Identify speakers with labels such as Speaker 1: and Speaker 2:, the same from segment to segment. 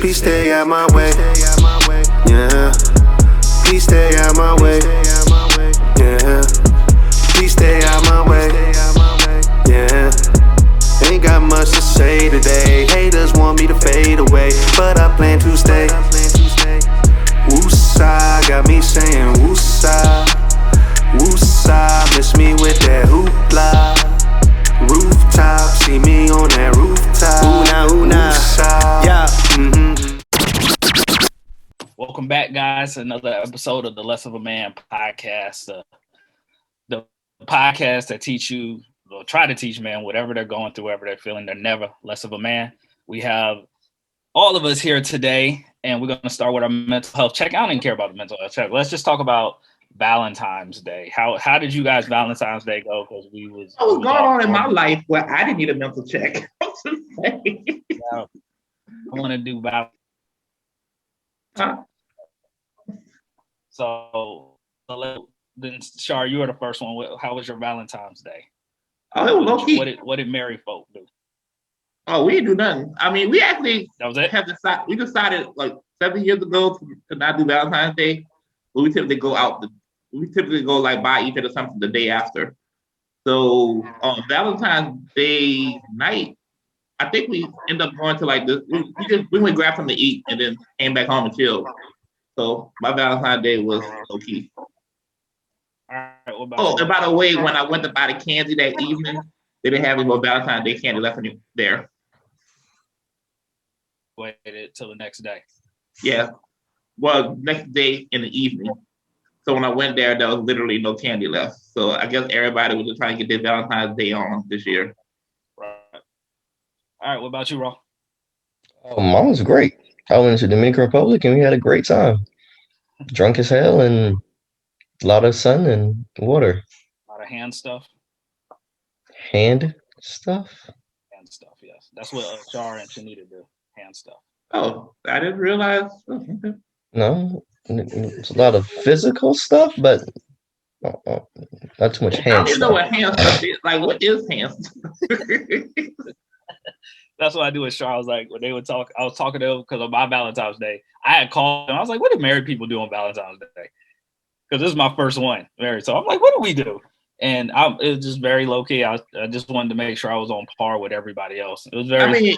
Speaker 1: Please stay out my way. Yeah. Please stay out my way. Yeah. Please stay out my way. Yeah. Ain't got much to say today. Haters want me to fade away, but I plan to stay. Woosah, got me saying woosah. Woosah, miss me with that hoopla. Rooftop, see me on that rooftop. Ooh nah. Yeah.
Speaker 2: Welcome back, guys, to another episode of the Less of a Man podcast. The podcast that teach you, or try to teach man, whatever they're going through, whatever they're feeling, they're never less of a man. We have all of us here today, and we're going to start with our mental health check. I don't even care about the mental health check. Let's just talk about Valentine's Day. How did you guys Valentine's Day go? Because
Speaker 3: what was going on in my life where I didn't need a mental check.
Speaker 2: I want to do Valentine's. So then, Shar, you were the first one. How was your Valentine's Day?
Speaker 3: Oh, it was low key.
Speaker 2: What did married folk do?
Speaker 3: Oh, we didn't do nothing. I mean, we actually
Speaker 2: we
Speaker 3: decided like 7 years ago to not do Valentine's Day. But we typically go out. We typically go like buy each other something the day after. So on Valentine's Day night, I think we end up going to like this. We went grab something to eat and then came back home and chilled. So my Valentine's Day was low key.
Speaker 2: All right,
Speaker 3: and by the way, when I went to buy the candy that evening, they didn't have any more Valentine's Day candy left there.
Speaker 2: Waited till the next day.
Speaker 3: Yeah. Well, next day in the evening. So when I went there was literally no candy left. So I guess everybody was just trying to get their Valentine's Day on this year.
Speaker 2: Right. All right, what about you, Ro?
Speaker 4: Mine was great. I went to Dominican Republic and we had a great time. Drunk as hell and a lot of sun and water.
Speaker 2: A lot of hand stuff.
Speaker 4: Hand stuff?
Speaker 2: Hand stuff, yes. That's what Shar and Shanita do. Hand stuff.
Speaker 3: Oh, I didn't realize.
Speaker 4: No, it's a lot of physical stuff, but not too much hand stuff. I don't
Speaker 3: know what hand stuff is. Like, what is hand stuff?
Speaker 2: That's what I do with Shar. I was like, when they would talk, I was talking to them because on my Valentine's Day, I had called them. I was like, what do married people do on Valentine's Day? Because this is my first one married. So I'm like, what do we do? And it was just very low key. I just wanted to make sure I was on par with everybody else. It was very.
Speaker 3: I mean,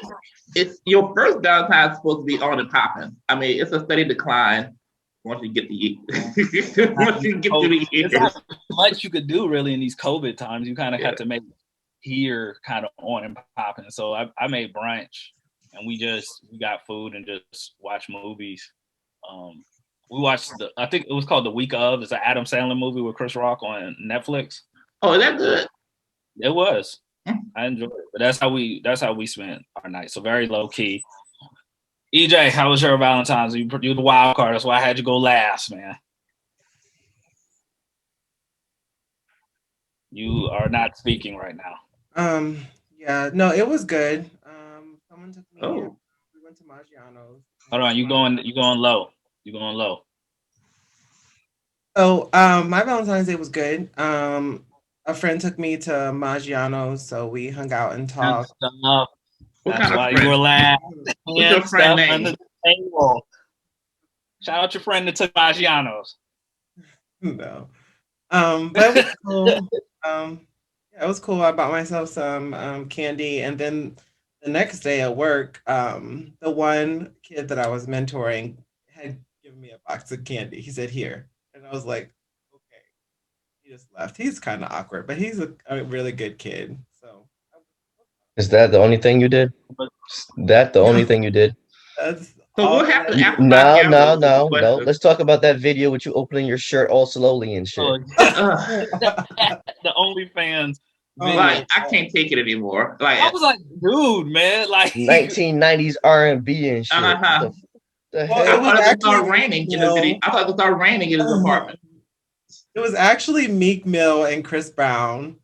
Speaker 3: it's your first Valentine's supposed to be on and popping. I mean, it's a steady decline once you get to eat. Once you get to the years.
Speaker 2: There's not much you could do really in these COVID times. You kind of have to make here kind of on and popping. So I made brunch and we got food and just watched movies. We watched I think it was called The Week Of. It's an Adam Sandler movie with Chris Rock on Netflix.
Speaker 3: Oh, is that good?
Speaker 2: It was. I enjoyed it. But that's how we spent our night. So very low key. EJ, how was your Valentine's? You're the wild card. That's why I had you go last, man. You are not speaking right now.
Speaker 5: Yeah, no, it was good. Someone took me.
Speaker 3: Oh.
Speaker 5: We went to Maggiano's.
Speaker 2: Hold on, you going low. You going low.
Speaker 5: Oh, my Valentine's Day was good. A friend took me to Maggiano's, so we hung out and talked.
Speaker 2: That's why you were last.
Speaker 3: What's your friend name?
Speaker 2: Under the table. Shout out your friend that took Maggiano's.
Speaker 5: No. But it was cool. Yeah, it was cool. I bought myself some candy, and then the next day at work, the one kid that I was mentoring had given me a box of candy. He said, "Here," and I was like, "Okay." He just left. He's kind of awkward, but he's a really good kid. So,
Speaker 4: is that the only thing you did? The only thing you did?
Speaker 5: That's
Speaker 3: so what happened after?
Speaker 4: No. Let's talk about that video with you opening your shirt all slowly and shit.
Speaker 2: The OnlyFans video.
Speaker 3: Like, I can't take it anymore. Like,
Speaker 2: I was like, dude, man, like
Speaker 4: 1990s R&B and shit.
Speaker 3: Uh-huh.
Speaker 4: The
Speaker 3: well,
Speaker 4: hell?
Speaker 3: I thought it started raining in the city. I thought it started raining in his apartment.
Speaker 5: It was actually Meek Mill and Chris Brown.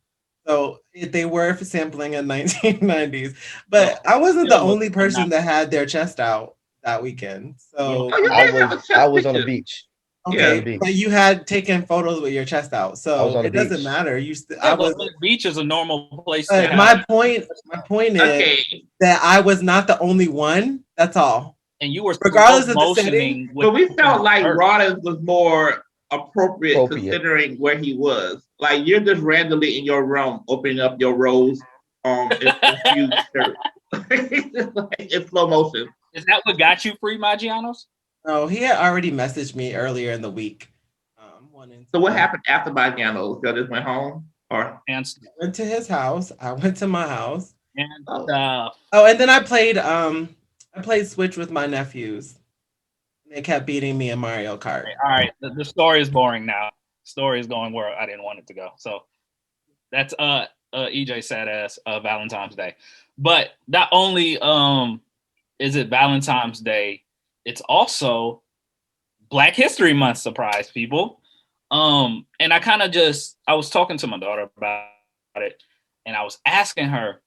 Speaker 5: So they were sampling in 1990s. But I wasn't the only person that had their chest out that weekend. So
Speaker 4: I was on the beach.
Speaker 5: Okay, but you had taken photos with your chest out, so it doesn't matter.
Speaker 2: The beach is a normal place.
Speaker 5: My point is that I was not the only one. That's all.
Speaker 2: and you were
Speaker 5: Regardless
Speaker 2: slow
Speaker 5: of the setting.
Speaker 2: motioning.
Speaker 3: But we felt like
Speaker 2: shirt.
Speaker 3: Rollins was more appropriate considering where he was. Like you're just randomly in your room opening up your rose infused shirt. In slow motion.
Speaker 2: Is that what got you free, Maggiano's?
Speaker 5: No, he had already messaged me earlier in the week.
Speaker 3: So what happened after Maggiano's? Y'all just went home? Or
Speaker 5: went to his house. I went to my house.
Speaker 2: And
Speaker 5: and then I played Switch with my nephews. They kept beating me in Mario Kart.
Speaker 2: All right, the story is boring now. Story is going where I didn't want it to go. So that's EJ sad ass Valentine's Day. But not only is it Valentine's Day, it's also Black History Month, surprise people. And I was talking to my daughter about it, and I was asking her,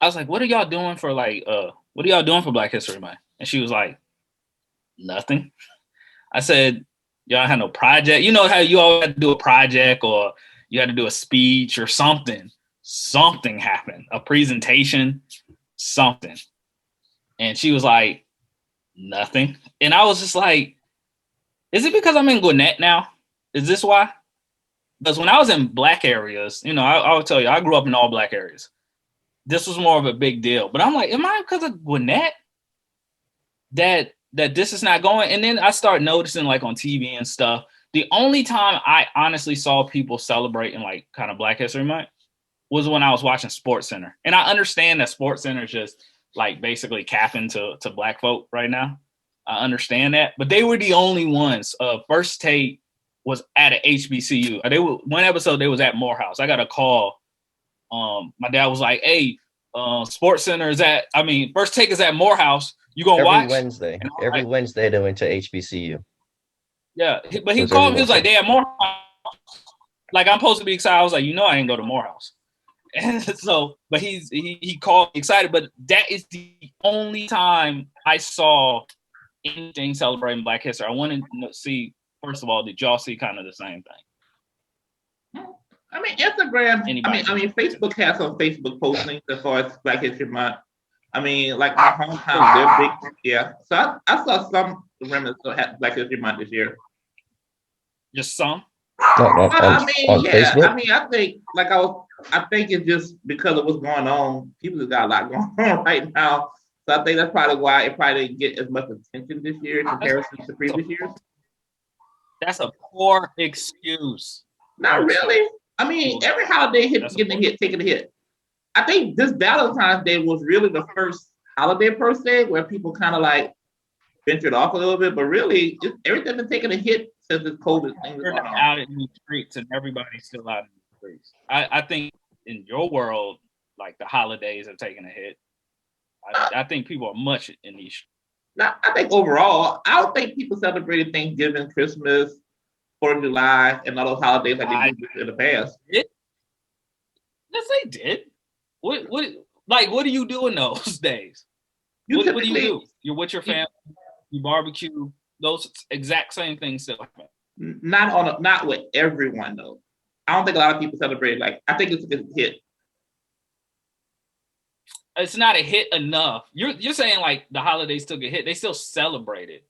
Speaker 2: I was like, what are y'all doing for Black History Month? And she was like, nothing. I said, y'all had no project. You know how you always have to do a project or you had to do a speech or something. Something happened, a presentation, something. And she was like, nothing. And I was just like, is it because I'm in Gwinnett now? Is this why? Because when I was in Black areas, I would tell you, I grew up in all Black areas. This was more of a big deal. But I'm like, am I because of Gwinnett that this is not going? And then I start noticing like on TV and stuff, the only time I honestly saw people celebrating like kind of Black History Month was when I was watching Sports Center. And I understand that Sports Center is just like basically capping to Black folk right now. I understand that. But they were the only ones. First Take was at a HBCU. One episode they was at Morehouse. I got a call. My dad was like, hey, Sports Center First Take is at Morehouse. You gonna watch?
Speaker 4: Every Wednesday they went to HBCU.
Speaker 2: Yeah, but he called me. He was like, "They at Morehouse." Like I'm supposed to be excited. I was like, I didn't go to Morehouse. And so, but he called me excited. But that is the only time I saw anything celebrating Black History. I wanted to see, first of all, did y'all see kind of the same thing?
Speaker 3: I mean, Instagram. Facebook has some Facebook postings as far as Black History Month. I mean, like my hometown, they're big. Yeah. So I saw some remnants of Black History Month this year.
Speaker 2: Just some?
Speaker 3: On
Speaker 4: Facebook?
Speaker 3: I think it's just because of what's going on. People have got a lot going on right now. So I think that's probably why it probably didn't get as much attention this year in comparison to previous years.
Speaker 2: That's a poor excuse.
Speaker 3: Not really. I mean, every holiday taking a hit. I think this Valentine's Day was really the first holiday per se where people kind of like ventured off a little bit, but really everything's been taking a hit since this COVID thing was going on.
Speaker 2: Out in the streets and everybody's still out in the streets. I think in your world, like the holidays are taking a hit. I think people are much in these.
Speaker 3: Now, I think overall, I don't think people celebrated Thanksgiving, Christmas, 4th of July, and all those holidays like they did in the past.
Speaker 2: Yes, they did. What do you do in those days? What do you do? You're with your family, you barbecue, those exact same things still happen.
Speaker 3: Not with everyone though. I don't think a lot of people celebrate. Like I think it's a hit.
Speaker 2: It's not a hit enough. You're saying like the holidays took a hit. They still celebrated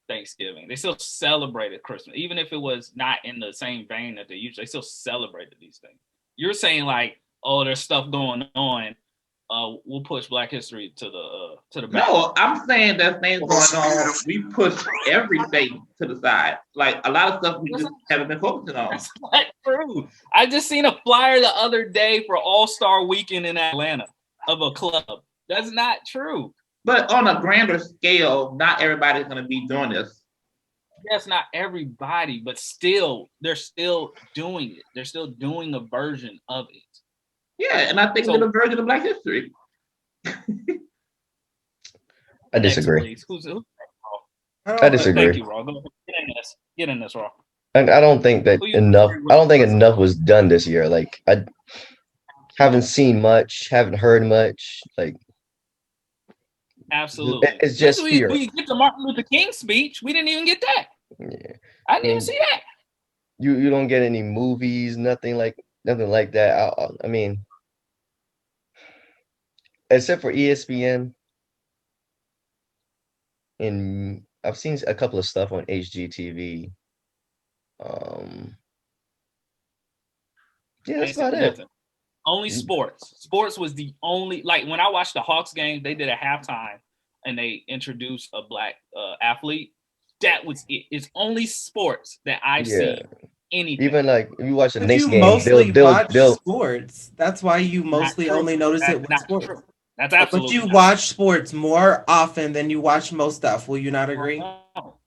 Speaker 2: Thanksgiving. They still celebrated Christmas, even if it was not in the same vein that they usually. They still celebrated these things. You're saying like, oh, there's stuff going on. We'll push Black history to the back.
Speaker 3: No, I'm saying that things going on. We push everything to the side. Like a lot of stuff we just haven't been focusing on.
Speaker 2: That's not true. I just seen a flyer the other day for All-Star Weekend in Atlanta of a club. That's not true.
Speaker 3: But on a grander scale, not everybody's going to be doing this.
Speaker 2: Yes, not everybody, but still, they're still doing it. They're still doing a version of it.
Speaker 3: Yeah, and I think it's a version of Black history.
Speaker 4: I disagree.
Speaker 2: Who's
Speaker 4: I disagree.
Speaker 2: Thank you, Raw. Get in this, Raw.
Speaker 4: And I don't think that enough. I don't think enough was done this year. Like I haven't seen much, haven't heard much. Like
Speaker 2: absolutely,
Speaker 4: it's just fear.
Speaker 2: We get the Martin Luther King speech. We didn't even get that.
Speaker 4: Yeah,
Speaker 2: I didn't even see that.
Speaker 4: You don't get any movies, nothing like that. I mean, except for ESPN. and I've seen a couple of stuff on HGTV. Yeah,
Speaker 2: I
Speaker 4: that's
Speaker 2: ain't seen
Speaker 4: about it.
Speaker 2: nothing. Only sports. Sports was the only, like when I watched the Hawks game, they did a halftime and they introduced a black athlete. That was it. It's only sports that I've
Speaker 4: Yeah.
Speaker 2: seen anything.
Speaker 4: Even like if you watch the
Speaker 5: But
Speaker 4: Knicks
Speaker 5: you
Speaker 4: game,
Speaker 5: mostly watch
Speaker 4: they'll
Speaker 5: sports. That's why you
Speaker 2: Not
Speaker 5: mostly
Speaker 2: true.
Speaker 5: only notice it
Speaker 2: That's
Speaker 5: with
Speaker 2: not
Speaker 5: sports.
Speaker 2: true. That's
Speaker 5: But
Speaker 2: absolutely
Speaker 5: you
Speaker 2: not
Speaker 5: watch sports more often than you watch most stuff. Will you not agree?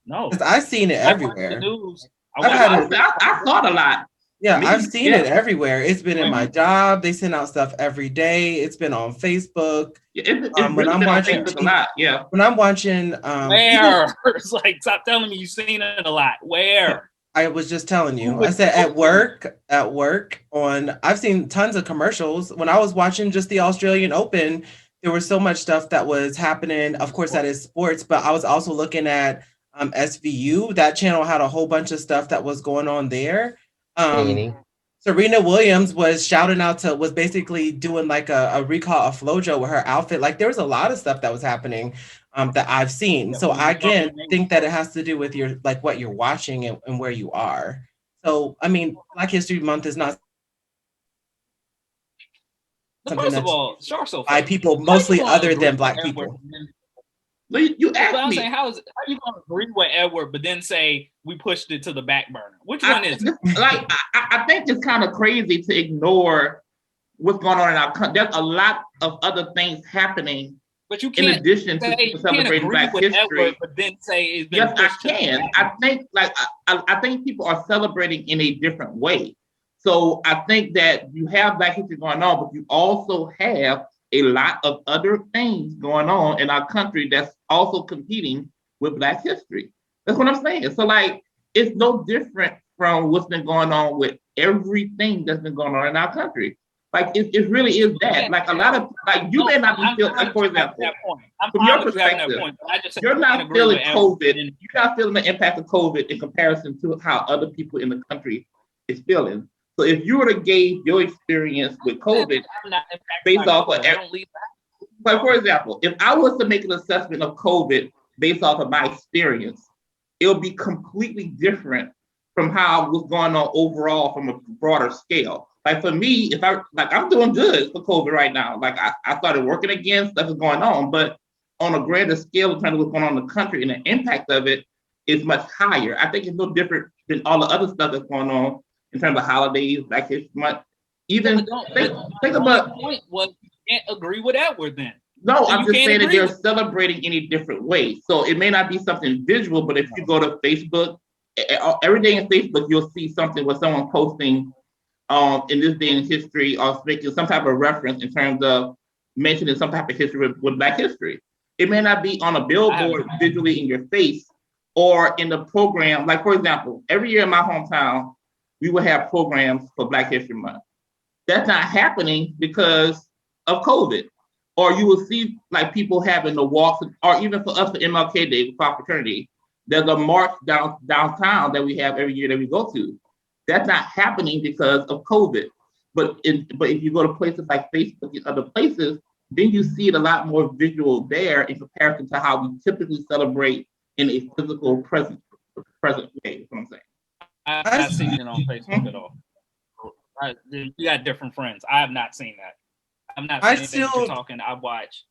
Speaker 2: No.
Speaker 5: Because I've seen it
Speaker 2: I watch the
Speaker 5: everywhere.
Speaker 2: news.
Speaker 5: I've had it.
Speaker 3: I saw it a lot.
Speaker 5: Yeah,
Speaker 3: Me,
Speaker 5: I've seen
Speaker 3: yeah.
Speaker 5: it everywhere. It's been in my
Speaker 2: Mhm.
Speaker 5: job. They send out stuff every day. It's been on Facebook.
Speaker 3: It's
Speaker 5: When
Speaker 3: really
Speaker 5: I'm
Speaker 3: been on
Speaker 5: watching
Speaker 3: Facebook a lot. Yeah.
Speaker 5: when I'm watching
Speaker 2: Where? It's like, stop telling me you've seen it a lot. Where?
Speaker 5: I was just telling
Speaker 2: Who
Speaker 5: you.
Speaker 2: would
Speaker 5: I said
Speaker 2: post it?
Speaker 5: at work on I've seen tons of commercials. When I was watching just the Australian Open, there was so much stuff that was happening. Of course, that is sports, but I was also looking at SVU. That channel had a whole bunch of stuff that was going on there.
Speaker 4: Annie.
Speaker 5: Serena Williams was was basically doing like a recall of FloJo with her outfit. Like there was a lot of stuff that was happening that I've seen.
Speaker 2: Yeah,
Speaker 5: So
Speaker 2: who
Speaker 5: I
Speaker 2: was talking
Speaker 5: again
Speaker 2: about
Speaker 5: think that it has to do with your like what you're watching and where you are. So I mean, Black History Month is not something
Speaker 2: First of
Speaker 5: that's
Speaker 2: all, Shark's so
Speaker 5: by
Speaker 2: fake.
Speaker 5: people
Speaker 2: How you
Speaker 5: mostly
Speaker 2: gonna
Speaker 5: other
Speaker 2: agree
Speaker 5: than
Speaker 2: with
Speaker 5: Black
Speaker 2: Edward?
Speaker 5: people.
Speaker 3: You
Speaker 2: But
Speaker 3: asked
Speaker 2: I'm
Speaker 3: me.
Speaker 2: saying, how you gonna agree with Edward, but then say we pushed it to the back burner? Which one is it?
Speaker 3: I think it's kind of crazy to ignore what's going on in our country. There's a lot of other things happening
Speaker 2: But you
Speaker 3: in
Speaker 2: can't
Speaker 3: addition to
Speaker 2: say
Speaker 3: people
Speaker 2: you can't
Speaker 3: celebrating
Speaker 2: agree
Speaker 3: Black
Speaker 2: with
Speaker 3: history.
Speaker 2: Edward, but then say it's been
Speaker 3: Yes, I
Speaker 2: pushed to the
Speaker 3: can.
Speaker 2: back
Speaker 3: I
Speaker 2: burner.
Speaker 3: think I think people are celebrating in a different way. So I think that you have Black history going on, but you also have a lot of other things going on in our country that's also competing with Black history. That's what I'm saying. So like it's no different from what's been going on with everything that's been going on in our country. Like it really is that. Like a lot of like you may not be
Speaker 2: I'm
Speaker 3: feeling
Speaker 2: fine
Speaker 3: like for
Speaker 2: with you having
Speaker 3: example,
Speaker 2: that point. I'm
Speaker 3: from
Speaker 2: fine
Speaker 3: your
Speaker 2: with you having that
Speaker 3: perspective,
Speaker 2: point. But I just said
Speaker 3: you're
Speaker 2: you can't
Speaker 3: not
Speaker 2: agree
Speaker 3: feeling
Speaker 2: with
Speaker 3: COVID.
Speaker 2: Edward.
Speaker 3: You're not feeling the impact of COVID in comparison to how other people in the country is feeling. So if you were to gauge your experience with COVID
Speaker 2: I'm not impacted
Speaker 3: based
Speaker 2: by
Speaker 3: off
Speaker 2: COVID.
Speaker 3: of,
Speaker 2: I don't leave that.
Speaker 3: like for example, if I was to make an assessment of COVID based off of my experience, it'll be completely different from how what's going on overall from a broader scale. Like for me, if I like I'm doing good for COVID right now. Like I started working again, stuff is going on, but on a grander scale in terms of what's going on in the country and the impact of it is much higher. I think it's no different than all the other stuff that's going on in terms of holidays, Black History Month. Even think about
Speaker 2: point was you can't agree with Edward then.
Speaker 3: no,
Speaker 2: So
Speaker 3: I'm
Speaker 2: you
Speaker 3: just
Speaker 2: can't
Speaker 3: saying that
Speaker 2: agree
Speaker 3: they're
Speaker 2: with
Speaker 3: celebrating in a different way. So it may not be something visual, but if you go to Facebook, every day in Facebook, you'll see something with someone posting in this day in history or making some type of reference in terms of mentioning some type of history with Black history. It may not be on a billboard visually in your face or in the program. Like, for example, every year in my hometown, we would have programs for Black History Month. That's not happening because of COVID. Or you will see like people having the walks, or even for us for MLK Day, for our fraternity, there's a march downtown that we have every year that we go to. That's not happening because of COVID. But if you go to places like Facebook and other places, then you see it a lot more visual there in comparison to how we typically celebrate in a physical present way. Is what I'm saying.
Speaker 2: I've not seen it on Facebook at all. You got different friends. I have not seen that. I'm not saying anything you're talking. I watch.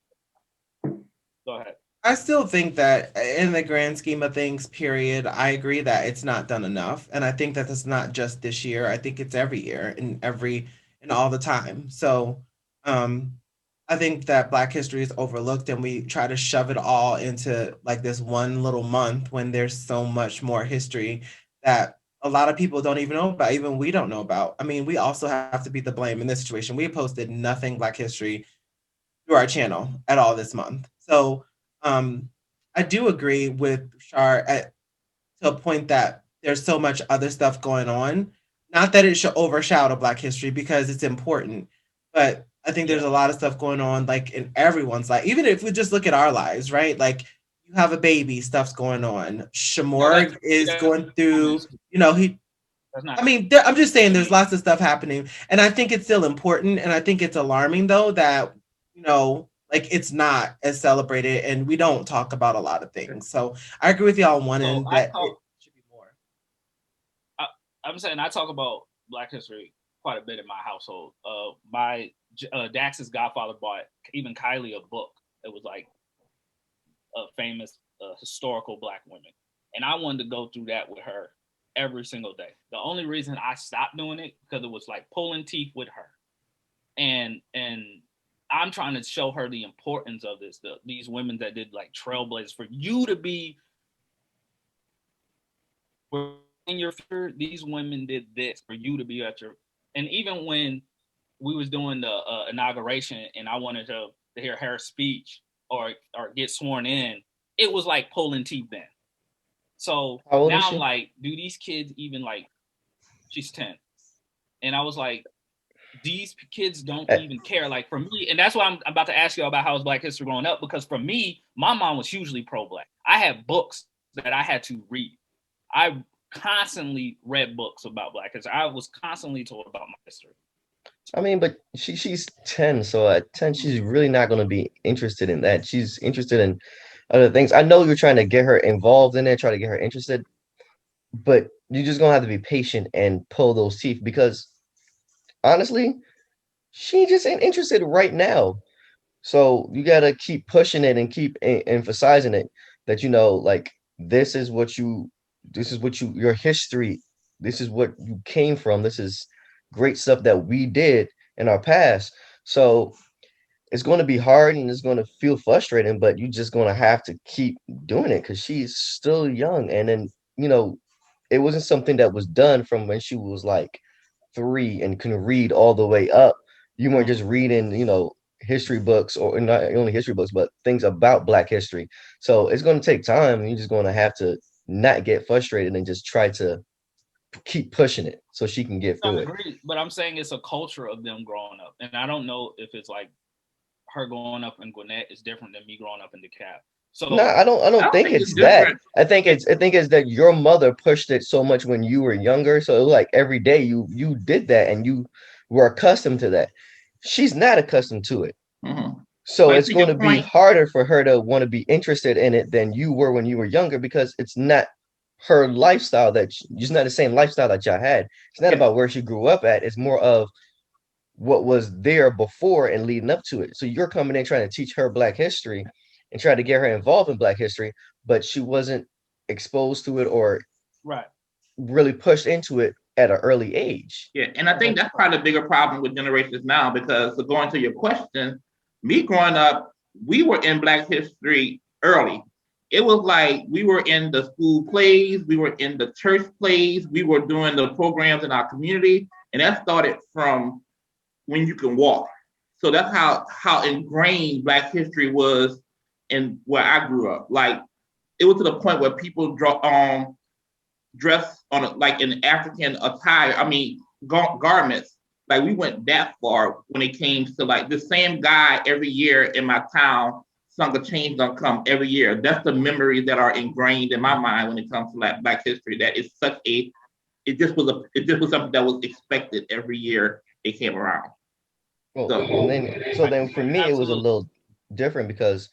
Speaker 2: Go ahead.
Speaker 5: I still think that in the grand scheme of things, period, I agree that it's not done enough. And I think that it's not just this year. I think it's every year and all the time. So I think that Black history is overlooked and we try to shove it all into like this one little month when there's so much more history that a lot of people don't even know about, even we don't know about. I mean, we also have to be the blame in this situation. We posted nothing Black history through our channel at all this month. So I do agree with Shar to a point that there's so much other stuff going on. Not that it should overshadow Black history because it's important, but I think there's a lot of stuff going on like in everyone's life. Even if we just look at our lives, right? Like you have a baby, stuff's going on. Shamor is going through, I'm just saying there's lots of stuff happening. And I think it's still important. And I think it's alarming though that, like it's not as celebrated, and we don't talk about a lot of things. So I agree with y'all on one end that it should be more.
Speaker 2: I'm saying I talk about Black history quite a bit in my household. My Dax's godfather bought even Kylie a book. It was like a famous historical Black women, and I wanted to go through that with her every single day. The only reason I stopped doing it because it was like pulling teeth with her, and I'm trying to show her the importance of this. These women that did like trailblazers for you to be in your future. These women did this for you to be at your. And even when we was doing the inauguration, and I wanted to hear her speech or get sworn in, it was like pulling teeth then. So now I'm like, do these kids even like? She's 10, and I was like, these kids don't even care. Like for me, and that's why I'm about to ask you about how was Black history growing up, because for me, my mom was hugely pro-Black. I had books that I had to read. I constantly read books about Black history. I was constantly told about my history.
Speaker 4: I mean, but she's 10, so at 10, she's really not going to be interested in that. She's interested in other things. I know you're trying to get her involved in it, try to get her interested, but you're just going to have to be patient and pull those teeth because honestly, she just ain't interested right now. So you got to keep pushing it and keep emphasizing it that, like this is what your history, this is what you came from. This is great stuff that we did in our past. So it's going to be hard and it's going to feel frustrating, but you're just going to have to keep doing it because she's still young. And then, it wasn't something that was done from when she was like 3 and can read all the way up. You weren't just reading, history books or not only history books, but things about Black history. So it's going to take time. And you're just going to have to not get frustrated and just try to keep pushing it so she can get through it.
Speaker 2: But I'm saying it's a culture of them growing up. And I don't know if it's like her growing up in Gwinnett is different than me growing up in DeKalb. So
Speaker 4: no, I don't think it's that. I think it's that your mother pushed it so much when you were younger. So it was like every day you did that and you were accustomed to that. She's not accustomed to it.
Speaker 3: Mm-hmm.
Speaker 4: So it's going to be harder for her to want to be interested in it than you were when you were younger because it's not her lifestyle it's not the same lifestyle that y'all had. It's not about where she grew up at. It's more of what was there before and leading up to it. So you're coming in trying to teach her Black history and try to get her involved in Black history, but she wasn't exposed to it or really pushed into it at an early age.
Speaker 3: Yeah, and I think that's probably the bigger problem with generations now because going to your question, me growing up, we were in Black history early. It was like we were in the school plays, we were in the church plays, we were doing the programs in our community, and that started from when you can walk. So that's how ingrained Black history was in where I grew up. Like it was to the point where people dress on like in African attire. I mean garments. Like we went that far when it came to like the same guy every year in my town sung a change gonna come every year. That's the memories that are ingrained in my mind when it comes to like Black history. That it's such it just was something that was expected every year it came around.
Speaker 4: Well, so then for me it was a little different because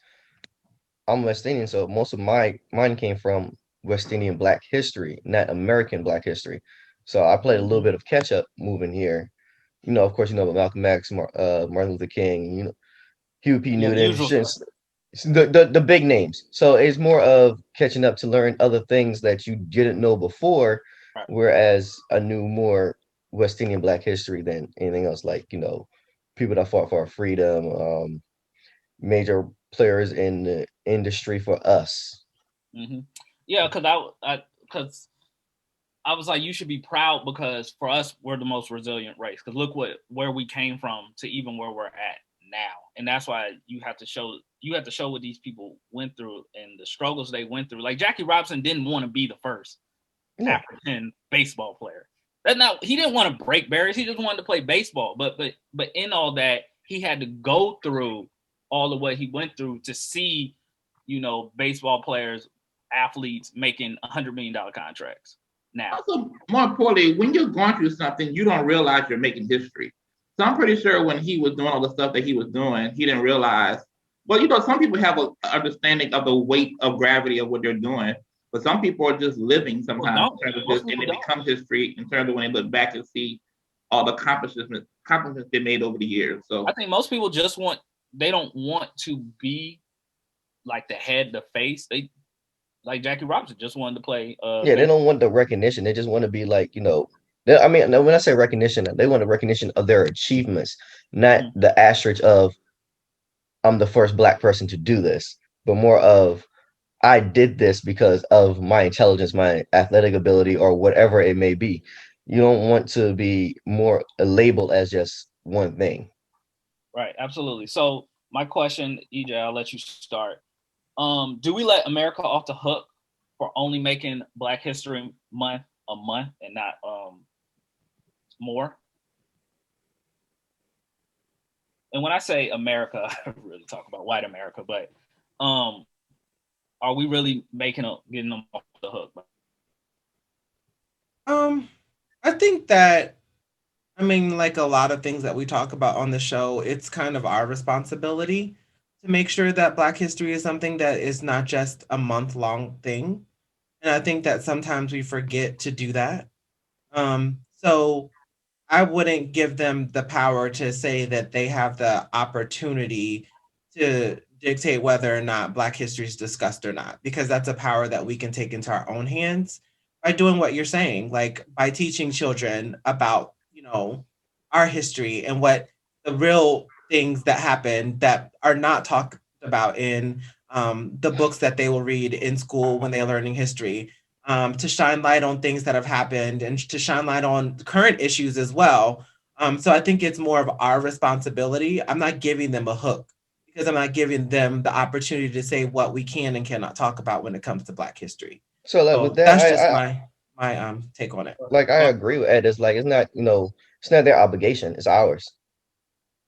Speaker 4: I'm West Indian, so most of mine came from West Indian Black history, not American Black history. So I played a little bit of catch up moving here. Of course, about Malcolm X, Martin Luther King, Huey P. Newton, the big names. So it's more of catching up to learn other things that you didn't know before, whereas I knew more West Indian Black history than anything else, like, people that fought for our freedom, major players in the industry for us.
Speaker 2: Mm-hmm. Yeah, because I was like, you should be proud because for us, we're the most resilient race. Because look where we came from to even where we're at now, and that's why you have to show what these people went through and the struggles they went through. Like Jackie Robinson didn't want to be the first African baseball player. He didn't want to break barriers. He just wanted to play baseball. But in all that, he had to go through all of what he went through to see, baseball players, athletes making $100 million contracts. Now,
Speaker 3: also, more importantly, when you're going through something, you don't realize you're making history. So I'm pretty sure when he was doing all the stuff that he was doing, he didn't realize Well, you know, some people have an understanding of the weight of gravity of what they're doing, but some people are just living sometimes in terms of this, and it becomes history in terms of when they look back and see all the accomplishments they made over the years. So
Speaker 2: I think most people just they don't want to be like the head, the face. They like Jackie Robinson just wanted to play.
Speaker 4: Yeah, they don't want the recognition. They just want to be like, I mean, when I say recognition, they want the recognition of their achievements, not the asterisk of I'm the first Black person to do this, but more of I did this because of my intelligence, my athletic ability, or whatever it may be. You don't want to be more labeled as just one thing.
Speaker 2: Right, absolutely. So my question, EJ, I'll let you start. Do we let America off the hook for only making Black History Month a month and not more? And when I say America, I really talk about white America, but are we really getting them off the hook?
Speaker 5: I think that, I mean, like a lot of things that we talk about on the show, it's kind of our responsibility to make sure that Black history is something that is not just a month-long thing. And I think that sometimes we forget to do that. So I wouldn't give them the power to say that they have the opportunity to dictate whether or not Black history is discussed or not, because that's a power that we can take into our own hands by doing what you're saying, like by teaching children about, our history and what the real things that happen that are not talked about in the books that they will read in school when they're learning history, to shine light on things that have happened and to shine light on current issues as well. So I think it's more of our responsibility. I'm not giving them a hook because I'm not giving them the opportunity to say what we can and cannot talk about when it comes to Black history.
Speaker 4: So like
Speaker 5: So
Speaker 4: with that,
Speaker 5: that's just my take on it.
Speaker 4: like I agree with Ed. It's like it's not their obligation. It's ours.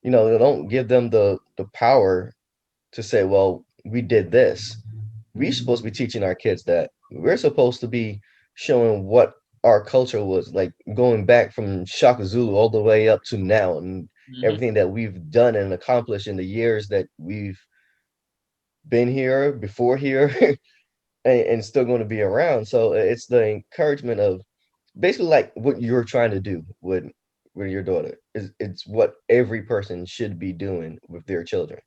Speaker 4: They don't give them the power to say, well, we did this. We're supposed to be teaching our kids that. We're supposed to be showing what our culture was like, going back from Shaka Zulu all the way up to now, and everything that we've done and accomplished in the years that we've been here, before here, and still going to be around. So it's the encouragement of basically like what you're trying to do with your daughter. It's what every person should be doing with their children.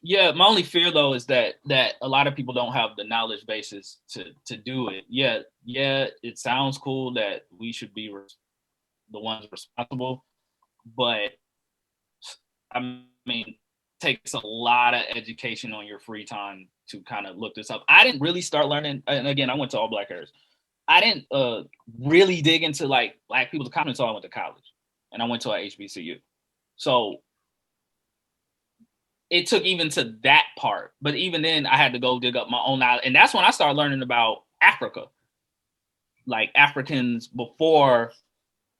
Speaker 2: Yeah, my only fear though is that a lot of people don't have the knowledge basis to do it. Yeah, it sounds cool that we should be the ones responsible, but I mean, it takes a lot of education on your free time to kind of look this up. I didn't really start learning, and again, I went to all Black areas. I didn't really dig into like Black people's accomplishments until I went to college, and I went to a HBCU. So it took even to that part, but even then I had to go dig up my own knowledge. And that's when I started learning about Africa, like Africans before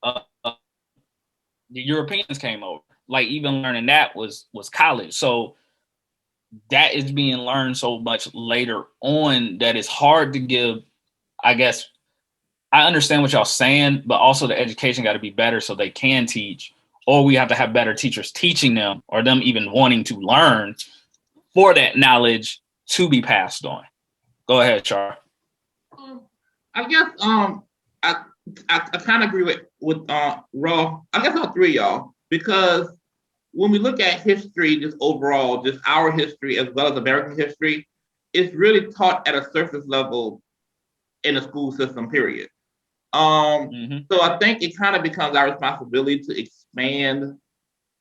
Speaker 2: the Europeans came over. Like even learning that was college. So that is being learned so much later on that it's hard to give. I guess I understand what y'all saying, but also the education got to be better so they can teach, or we have to have better teachers teaching them, or them even wanting to learn for that knowledge to be passed on. Go ahead, Char.
Speaker 3: I guess I kind of agree with Raw. I guess all three of y'all, because when we look at history, just overall, just our history as well as American history, it's really taught at a surface level in the school system, period. So I think it kind of becomes our responsibility to expand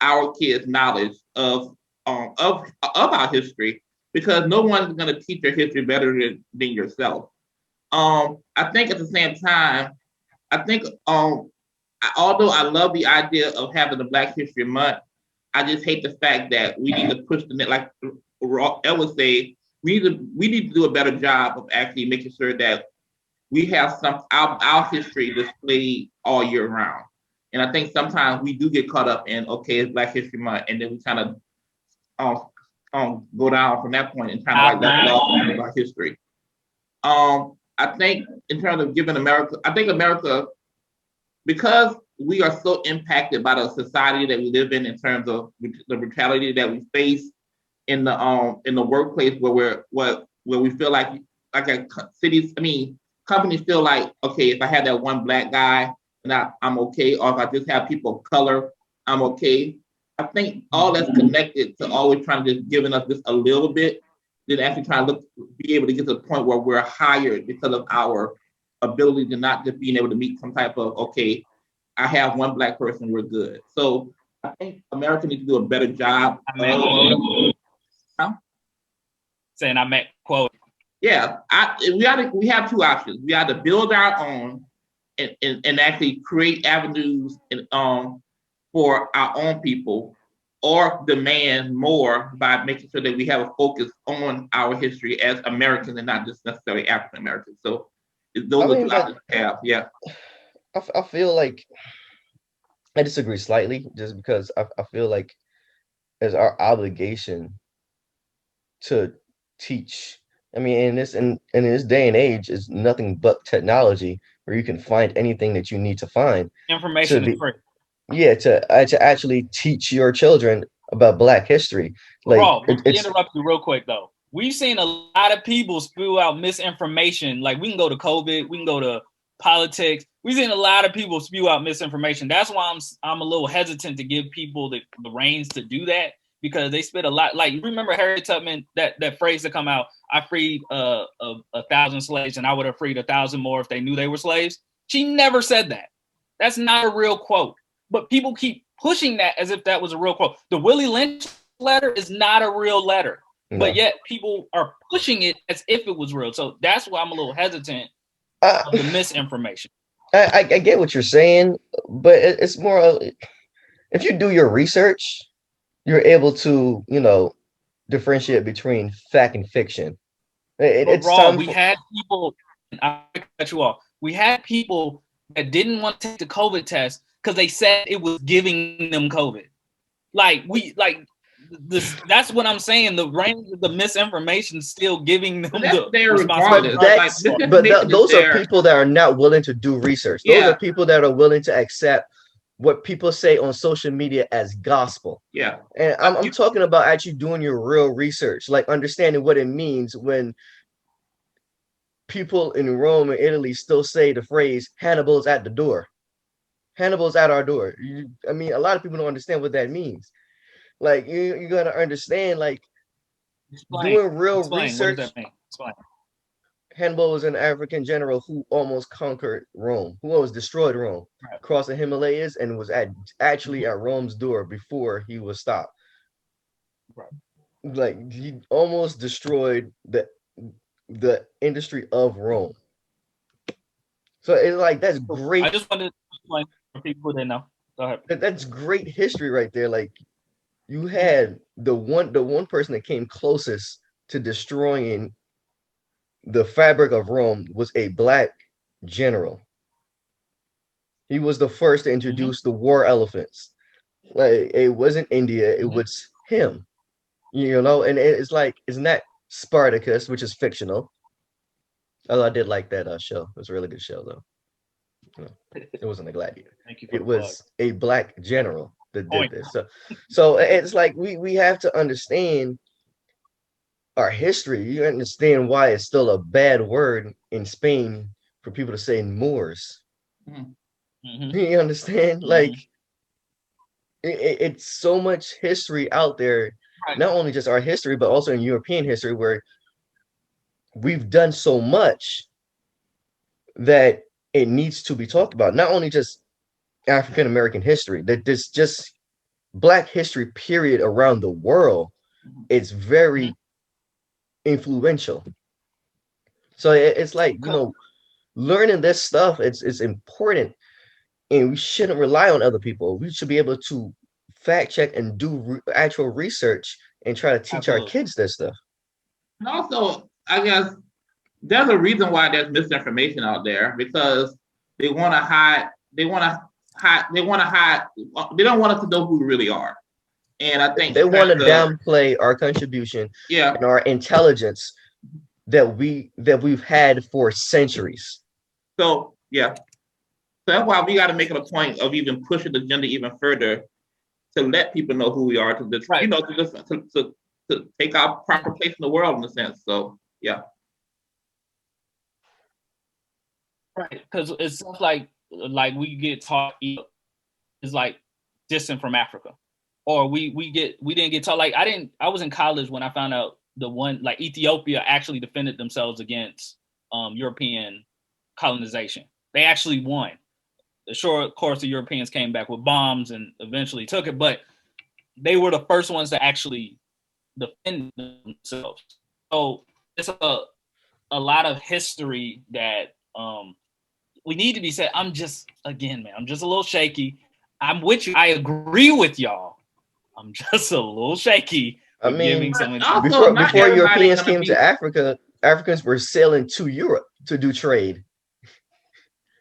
Speaker 3: our kids' knowledge of our history, because no one's going to teach your history better than yourself. I think at the same time, I think although I love the idea of having the Black History Month, I just hate the fact that we need to push the net, like Elle would say, we need to do a better job of actually making sure that we have our history displayed all year round. And I think sometimes we do get caught up in, okay, it's Black History Month, and then we kind of go down from that point and kind of like let off Black history. I think in terms of giving America, because we are so impacted by the society that we live in terms of the brutality that we face in the workplace, where we feel like cities. I mean, companies feel like, okay, if I had that one black guy, I'm okay, or if I just have people of color, I'm okay. I think all that's connected to always trying to just giving us just a little bit, then actually trying to be able to get to the point where we're hired because of our ability to not just being able to meet some type of, okay, I have one black person, we're good. So I think America needs to do a better job.
Speaker 2: Saying I met quote.
Speaker 3: Yeah, we have two options. We either build our own and actually create avenues for our own people, or demand more by making sure that we have a focus on our history as Americans and not just necessarily African Americans. So those are two options we have. Yeah.
Speaker 4: I feel like I disagree slightly, just because I feel like it's our obligation to teach. I mean, in this day and age, is nothing but technology where you can find anything that you need to find.
Speaker 2: Information is free.
Speaker 4: Yeah, to actually teach your children about Black history. Like,
Speaker 2: bro, interrupt you real quick though. We've seen a lot of people spew out misinformation. Like, we can go to COVID, we can go to politics. We've seen a lot of people spew out misinformation. That's why I'm a little hesitant to give people the reins to do that, because they spit a lot. Like, remember Harriet Tubman, that phrase that come out, I freed 1,000 slaves and I would have freed 1,000 more if they knew they were slaves. She never said that. That's not a real quote. But people keep pushing that as if that was a real quote. The Willie Lynch letter is not a real letter, but yet people are pushing it as if it was real. So that's why I'm a little hesitant of the misinformation.
Speaker 4: I get what you're saying, but it's more, if you do your research, you're able to, differentiate between fact and fiction.
Speaker 2: We had people, I cut you off. We had people that didn't want to take the COVID test because they said it was giving them COVID. That's what I'm saying. The range of the misinformation still giving them the responsibility.
Speaker 4: But those are people that are not willing to do research. Those are people that are willing to accept what people say on social media as gospel.
Speaker 3: Yeah.
Speaker 4: And I'm talking about actually doing your real research, like understanding what it means when people in Rome and Italy still say the phrase Hannibal's at the door. Hannibal's at our door. I mean, a lot of people don't understand what that means. Like, you got to understand, like, doing real research.
Speaker 2: What does that mean? Explain.
Speaker 4: Hannibal was an African general who almost conquered Rome, who almost destroyed Rome, crossed the Himalayas, and was actually at Rome's door before he was stopped.
Speaker 2: Right.
Speaker 4: Like, he almost destroyed the industry of Rome. So it's like, that's great.
Speaker 2: I just wanted to explain for people who didn't know. Go ahead.
Speaker 4: That's great history right there. Like, you had the one person that came closest to destroying the fabric of Rome was a Black general. He was the first to introduce the war elephants. Like, it wasn't India, it was him. And it's like, isn't that Spartacus, which is fictional? Although I did like that show. It was a really good show, though. It wasn't a gladiator. It was a Black general that did this. So it's like we have to understand our history. You understand why it's still a bad word in Spain for people to say Moors. Mm-hmm. You understand? Mm-hmm. Like, it's so much history out there, not only just our history, but also in European history, where we've done so much that it needs to be talked about. Not only just African American history, that this just Black history period around the world. It's very influential. So it's like, learning this stuff, it's important, and we shouldn't rely on other people. We should be able to fact check and do actual research and try to teach our kids this stuff.
Speaker 3: And also, I guess there's a reason why there's misinformation out there, because they want to hide. They don't want us to know who we really are. And I think
Speaker 4: they want to downplay our contribution and our intelligence that we've had for centuries.
Speaker 3: So, yeah. So that's why we got to make it a point of even pushing the agenda even further to let people know who we are, to just,
Speaker 2: Right.
Speaker 3: to take our proper place in the world in a sense. So yeah.
Speaker 2: Right, because it's stuff like we get taught is like distant from Africa, or we didn't get taught. Like I was in college when I found out the one, like, Ethiopia actually defended themselves against European colonization. They actually won. Sure, of course, the Europeans came back with bombs and eventually took it, but they were the first ones to actually defend themselves. So it's a lot of history that we need to be said. I'm just a little shaky. I'm with you. I agree with y'all. I'm just a little shaky.
Speaker 4: I mean,
Speaker 2: some
Speaker 4: before Europeans came to Africa, Africans were sailing to Europe to do trade.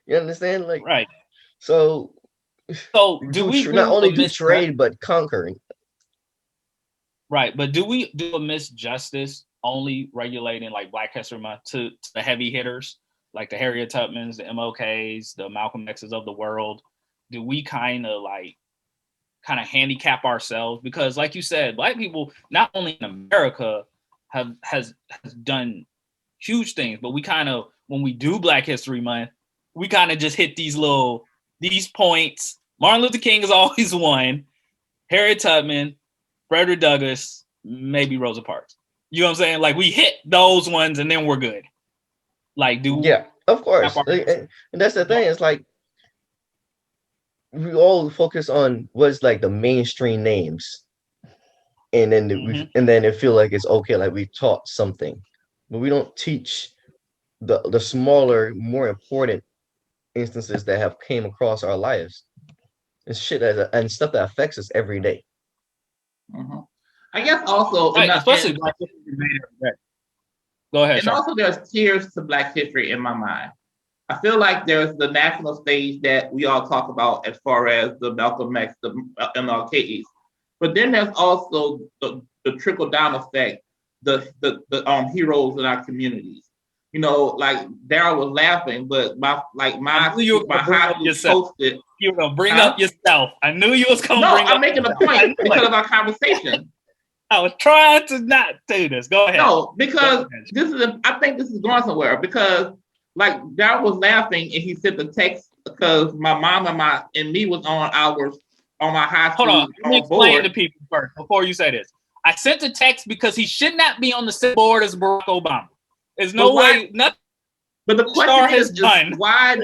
Speaker 4: You understand? Like,
Speaker 2: right.
Speaker 4: So
Speaker 2: do we
Speaker 4: not only do trade but conquering?
Speaker 2: Right, but do we do a misjustice only regulating like Black History Month to the heavy hitters, like the Harriet Tubmans, the MLKs, the Malcolm X's of the world? Do we kind of handicap ourselves? Because like you said, Black people, not only in America, has done huge things, but we when we do Black History Month, we kind of just hit these points. Martin Luther King is always one, Harriet Tubman, Frederick Douglass, maybe Rosa Parks. You know what I'm saying? Like, we hit those ones and then we're good. Like,
Speaker 4: of course. And that's the thing. It's like we all focus on what's like the mainstream names, and then and then it feel like it's okay, like we taught something, but we don't teach the smaller, more important instances that have came across our lives. It's shit and stuff that affects us every day.
Speaker 3: Mm-hmm. I guess also,
Speaker 2: especially Black History every day. Go ahead.
Speaker 3: And also, there's tiers to Black history in my mind. I feel like there's the national stage that we all talk about as far as the Malcolm X, the MLKs, but then there's also the trickle down effect, the heroes in our communities. You know, like Daryl was laughing, but my high school posted.
Speaker 2: You were gonna bring up yourself. I knew you was gonna bring up.
Speaker 3: No, I'm making a point because of our conversation.
Speaker 2: I was trying to not do this. Go ahead.
Speaker 3: No, because I think this is going somewhere, because like Daryl was laughing and he sent the text because my mom and me was on my high school.
Speaker 2: Hold on, let me explain to people first before you say this. I sent the text because he should not be on the same board as Barack Obama. There's no way. Nothing.
Speaker 3: But the question is just why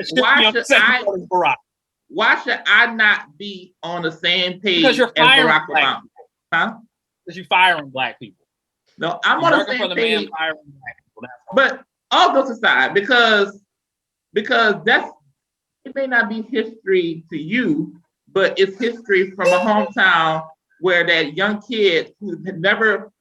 Speaker 3: should I not be on the same page as Barack Obama? Huh?
Speaker 2: Because you're firing Black people.
Speaker 3: No, I'm on the same page. But all those aside, because it may not be history to you, but it's history from a hometown where that young kid who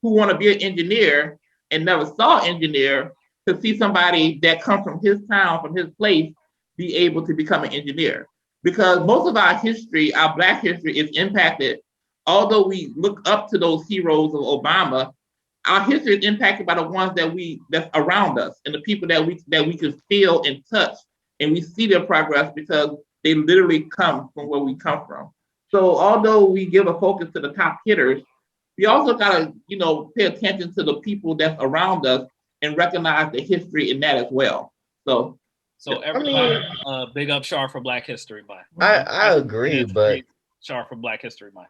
Speaker 3: want to be an engineer and never saw an engineer, to see somebody that comes from his town, from his place, be able to become an engineer. Because most of our history, our Black history, is impacted. Although we look up to those heroes of Obama, our history is impacted by the ones that's around us and the people that we can feel and touch, and we see their progress because they literally come from where we come from. So although we give a focus to the top hitters, we also gotta, pay attention to the people that's around us and recognize the history in that as well. So
Speaker 2: everybody, big up Shar for Black History Month.
Speaker 4: I agree, but
Speaker 2: Shar for Black History Month.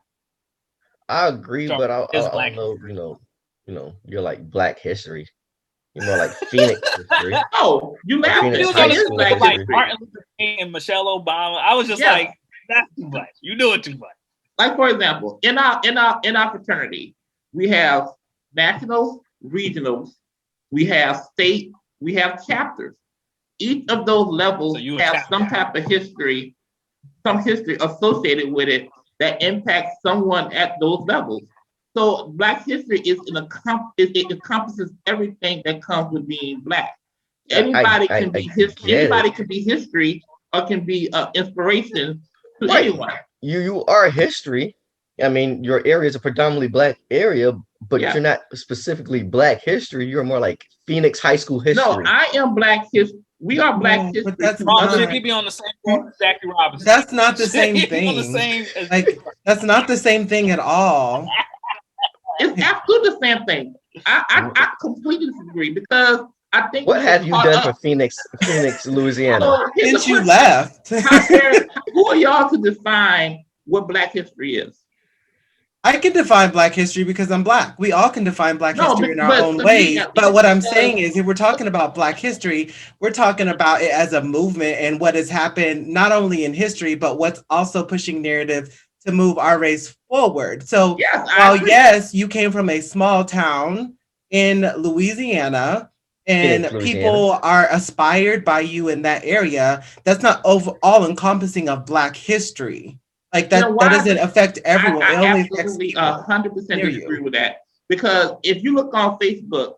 Speaker 4: I agree, but I don't know. You're like Black history. You're more like Phoenix history.
Speaker 3: Oh, you laughed.
Speaker 2: You was on this like Martin Luther King and Michelle Obama. I was just like, that's too much. You do it too much.
Speaker 3: Like, for example, in our fraternity, we have nationals, regionals, we have state, we have chapters. Each of those levels have some type of history, some history associated with it that impacts someone at those levels. So Black history it encompasses everything that comes with being Black. Anybody can be history or can be inspiration to anyone.
Speaker 4: You are history. I mean, your area is a predominantly Black area, but you're not specifically Black history. You're more like Phoenix high school history.
Speaker 3: No, I am Black history. We are Black
Speaker 5: No,
Speaker 3: history.
Speaker 5: but that's
Speaker 2: Robert,
Speaker 5: not-
Speaker 2: should he be on the same board as Jackie Robinson?
Speaker 5: That's not the
Speaker 2: Should
Speaker 5: same
Speaker 2: he be on the
Speaker 5: thing.
Speaker 2: same as
Speaker 5: Like, that's not the same thing at all.
Speaker 3: It's absolutely the same thing. I completely disagree because I think
Speaker 4: What
Speaker 3: we
Speaker 4: have
Speaker 3: get
Speaker 4: you
Speaker 3: caught
Speaker 4: done
Speaker 3: up.
Speaker 4: for Phoenix, Louisiana?
Speaker 3: So here's the
Speaker 5: Since you
Speaker 3: question.
Speaker 5: left.
Speaker 3: Who are y'all to define what Black history is?
Speaker 5: I can define Black history because I'm Black. We all can define Black
Speaker 3: No,
Speaker 5: history in our
Speaker 3: but
Speaker 5: own
Speaker 3: to
Speaker 5: ways.
Speaker 3: me,
Speaker 5: But what I'm
Speaker 3: because-
Speaker 5: saying is, if we're talking about Black history, we're talking about it as a movement and what has happened not only in history, but what's also pushing narrative to move our race forward. So
Speaker 3: Yes, I
Speaker 5: while
Speaker 3: agree.
Speaker 5: yes, you came from a small town in Louisiana, and
Speaker 4: Phoenix, Louisiana.
Speaker 5: people are aspired by you in that area, that's not all encompassing of Black history. Like that,
Speaker 3: You know why?
Speaker 5: that doesn't affect everyone.
Speaker 3: I
Speaker 5: It only affects
Speaker 3: absolutely
Speaker 5: people
Speaker 3: 100%
Speaker 5: near
Speaker 3: disagree
Speaker 5: you.
Speaker 3: with that because if you look on Facebook,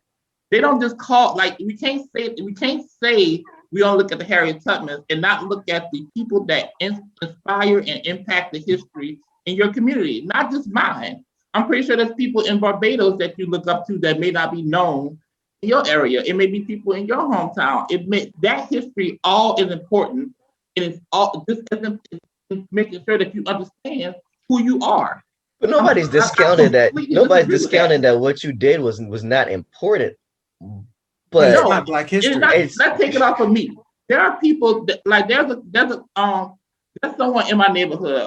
Speaker 3: they don't just call like we can't say we don't look at the Harriet Tubmans and not look at the people that inspire and impact the history in your community, not just mine. I'm pretty sure there's people in Barbados that you look up to that may not be known in your area. It may be people in your hometown. That history all is important, and it's all just as important as making sure that you understand who you are.
Speaker 4: But nobody's
Speaker 3: I
Speaker 4: discounted that.
Speaker 3: completely
Speaker 4: Nobody's
Speaker 3: disagree with
Speaker 4: discounting that what you did was not important. But
Speaker 5: It's
Speaker 3: No,
Speaker 5: not Black history.
Speaker 3: Let's take it off of me. There are people that like there's someone in my neighborhood,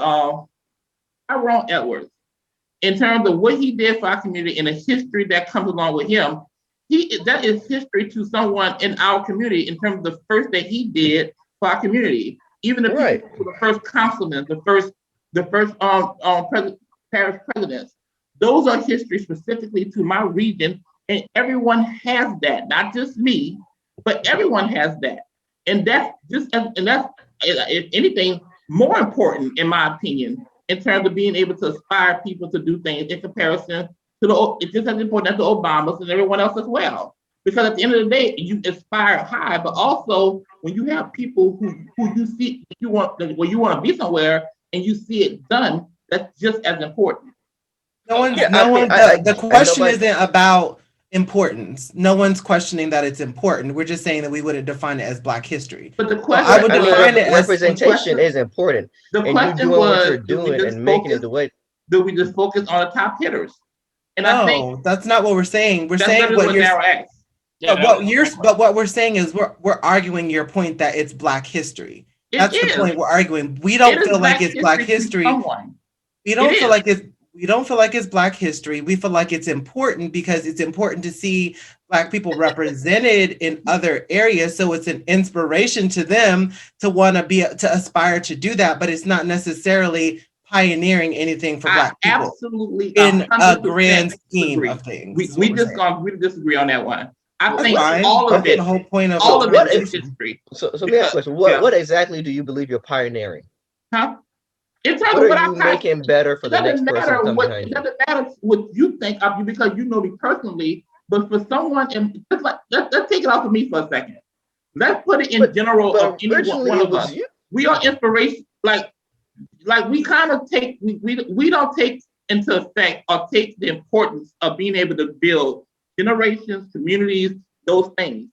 Speaker 3: Tyrone Edwards. In terms of what he did for our community and the history that comes along with him, that is history to someone in our community in terms of the first that he did for our community. Even the
Speaker 4: Right.
Speaker 3: people, the first councilmen, the first parish presidents, those are history specifically to my region, and everyone has that, not just me, but everyone has that, and that's if anything more important in my opinion in terms of being able to inspire people to do things in comparison to it's just as important as the Obamas and everyone else as well. Because at the end of the day, you inspire high, but also when you have people who you see you want to be somewhere and you see it done, that's just as important.
Speaker 5: The question isn't about importance. No one's questioning that it's important. We're just saying that we wouldn't define it as Black history.
Speaker 3: But the
Speaker 5: I
Speaker 3: question,
Speaker 5: would define it as
Speaker 4: representation is important.
Speaker 3: the
Speaker 4: And you
Speaker 3: question
Speaker 4: doing what
Speaker 3: was,
Speaker 4: you're doing and making it the way.
Speaker 3: do we just focus on the top hitters? And I think
Speaker 5: no, that's not what we're saying. We're
Speaker 3: that's
Speaker 5: saying what you're.
Speaker 3: narrow asked.
Speaker 5: But what we're saying is we're arguing your point that it's Black history. That's the point we're arguing. We don't feel like it's Black history. We don't feel like it's Black history. We feel like it's important because it's important to see Black people represented in other areas. So it's an inspiration to them to want to aspire to do that. But it's not necessarily pioneering anything for Black people.
Speaker 3: Absolutely,
Speaker 5: in a grand
Speaker 3: disagree.
Speaker 5: scheme of things.
Speaker 3: We disagree on that one. I think
Speaker 5: fine.
Speaker 3: all of
Speaker 5: That's
Speaker 3: it,
Speaker 5: the whole point of
Speaker 3: all of
Speaker 4: what
Speaker 3: it
Speaker 4: is-
Speaker 3: is history.
Speaker 4: So let me ask a question. What exactly do you believe you're pioneering?
Speaker 3: Huh? In terms
Speaker 4: What
Speaker 3: of
Speaker 4: are
Speaker 3: I
Speaker 4: you making better for the next person coming behind
Speaker 3: It
Speaker 4: you?
Speaker 3: doesn't matter what you think of you because you know me personally. But for someone, and just like let's take it off of me for a second. Let's put it in general of any
Speaker 4: originally
Speaker 3: one
Speaker 4: it
Speaker 3: of
Speaker 4: was
Speaker 3: us.
Speaker 4: you.
Speaker 3: We are inspiration. Like we kind of take we don't take into effect or take the importance of being able to build generations, communities, those things.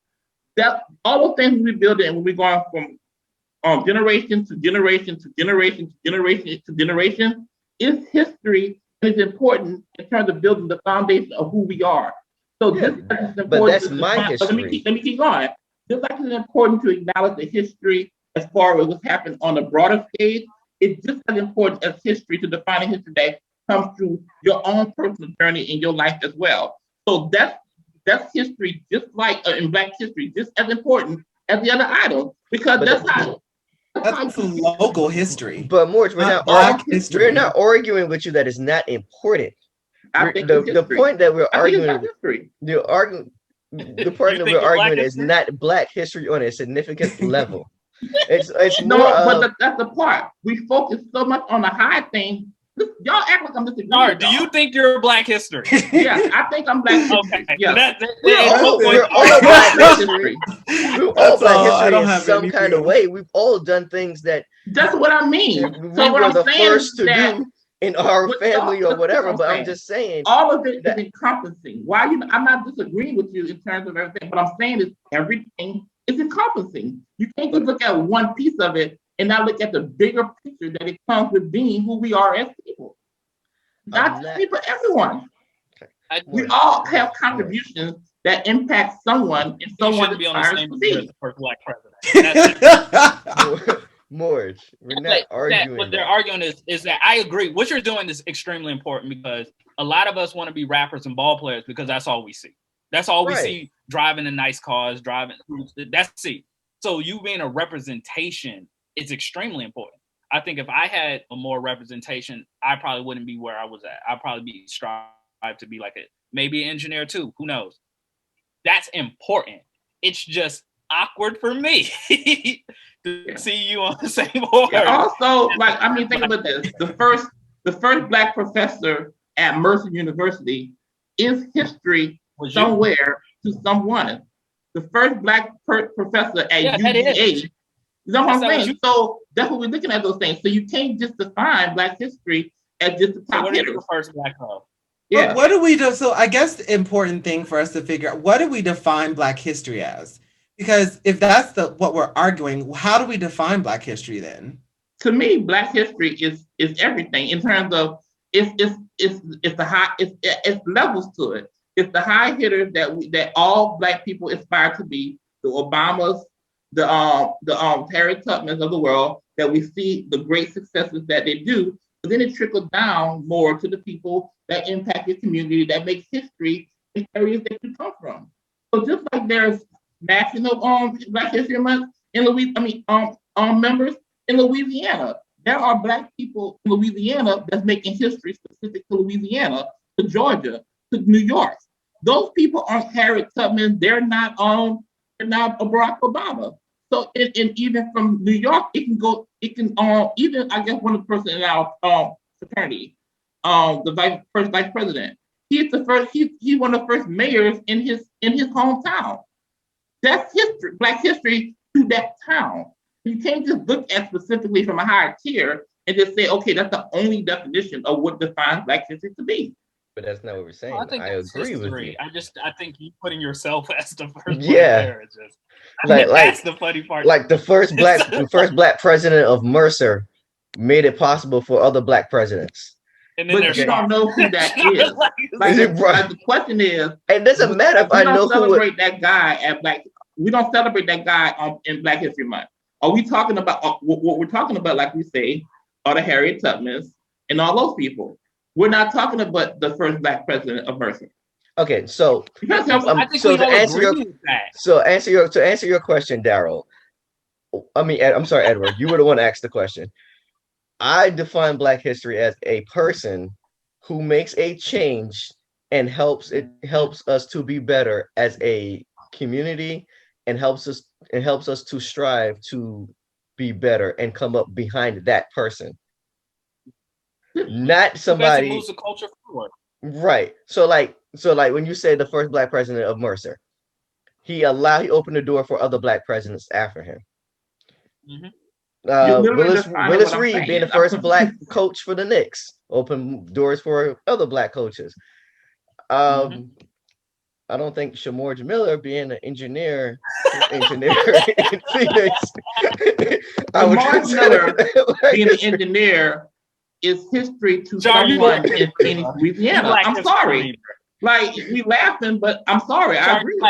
Speaker 3: That all the things we build and when we're going from generation to generation to generation to generation to generation is history and it's important in terms of building the foundation of who we are. So
Speaker 4: Yeah,
Speaker 3: just as it's important
Speaker 4: but that's
Speaker 3: to
Speaker 4: my
Speaker 3: define- but
Speaker 4: history.
Speaker 3: Let me keep going. Just like it's important to acknowledge the history as far as what's happened on a broader stage, it's just as important as history to define a history that comes through your own personal journey in your life as well. So that's history, just like in Black history, just as important as the other items, because
Speaker 5: that's local history.
Speaker 4: But Morge, we're not arguing with you that it's not important.
Speaker 3: I think
Speaker 4: The point that we're arguing,
Speaker 3: history.
Speaker 4: the point that we're arguing is not Black history on a significant level. It's
Speaker 3: No,
Speaker 4: more
Speaker 3: but that's the part. We focus so much on the high thing. Y'all act like I'm disagreeing.
Speaker 2: All right, do you think you're Black history?
Speaker 3: Yeah, I think I'm Black history.
Speaker 2: Okay.
Speaker 3: Yeah.
Speaker 4: We're all Black history. We're all Black history in some kind of way. We've all done things that
Speaker 3: that's what I mean.
Speaker 4: we
Speaker 3: So what
Speaker 4: were
Speaker 3: I'm
Speaker 4: the
Speaker 3: saying
Speaker 4: first to
Speaker 3: that
Speaker 4: do in our family or whatever.
Speaker 3: I'm
Speaker 4: But
Speaker 3: saying.
Speaker 4: I'm just saying
Speaker 3: all of it is encompassing. I'm not disagreeing with you in terms of everything, but I'm saying is everything It's encompassing. You can't just look at one piece of it and not look at the bigger picture that it comes with being who we are as people. Not just me, but everyone. We all have contributions that impact someone and
Speaker 2: You
Speaker 3: someone
Speaker 2: shouldn't be on the
Speaker 3: aspires
Speaker 2: same
Speaker 3: to
Speaker 2: tier as
Speaker 3: be.
Speaker 2: the first black president. That's
Speaker 4: Morge, we're not arguing
Speaker 2: what they're
Speaker 4: that.
Speaker 2: arguing is that I agree. What you're doing is extremely important because a lot of us want to be rappers and ball players because that's all we see. That's all we
Speaker 4: Right.
Speaker 2: see, driving in nice cars, driving. That's it. So you being a representation is extremely important. I think if I had a more representation, I probably wouldn't be where I was at. I'd probably be strive to be like maybe an engineer too. Who knows? That's important. It's just awkward for me to see you on the same board.
Speaker 3: Yeah, also, like, I mean, think about this. The first black professor at Mercer University is history somewhere to someone. The first black professor at UVA. You know what I'm saying? So that's what we're looking at those things. So you can't just define black history as just the top
Speaker 2: what
Speaker 3: hitters.
Speaker 2: Is the first black hole?
Speaker 5: Yeah. What do we do? So I guess the important thing for us to figure out, what do we define black history as? Because if that's what we're arguing, how do we define black history then?
Speaker 3: To me, black history is everything in terms of it's the high it's levels to it. It's the high hitters that all black people aspire to be. The Obamas, the Harriet Tubmans of the world, that we see the great successes that they do, but then it trickles down more to the people that impact your community, that makes history in areas that you come from. So just like there's National Black History Month in members in Louisiana, there are black people in Louisiana that's making history specific to Louisiana, to Georgia, to New York. Those people aren't Harriet Tubman. They're not Barack Obama. So even from New York, even I guess one of the person in our fraternity, the first vice president. He's one of the first mayors in his hometown. That's history, black history to that town. You can't just look at specifically from a higher tier and just say, okay, that's the only definition of what defines black history to be.
Speaker 4: But that's not what we're saying.
Speaker 2: Well, I agree with you. I think you putting yourself as the first.
Speaker 4: Yeah.
Speaker 2: That's the funny part.
Speaker 4: Like the first black president of Mercer made it possible for other black presidents.
Speaker 3: But you don't know who that is. The question is,
Speaker 4: it doesn't matter if I know who.
Speaker 3: We don't celebrate that guy in Black History Month. Are we talking about what we're talking about? Like we say, are the Harriet Tubmans and all those people? We're not talking about the first black president of Mercer.
Speaker 4: Okay, so to answer your question, Daryl. I'm sorry, Edward. You were the one to ask the question. I define black history as a person who makes a change and helps us to be better as a community and helps us to strive to be better and come up behind that person. Not somebody
Speaker 2: moves the culture forward.
Speaker 4: Right. So like when you say the first black president of Mercer, he opened the door for other black presidents after him.
Speaker 2: Mm-hmm.
Speaker 4: Willis Reed being the first black coach for the Knicks opened doors for other black coaches. I don't think Shamor Jamila being an engineer in Phoenix.
Speaker 3: Shamor Miller being an engineer is history to someone in Phoenix, Louisiana. I'm sorry. Like, we laughing, but I'm sorry. I agree with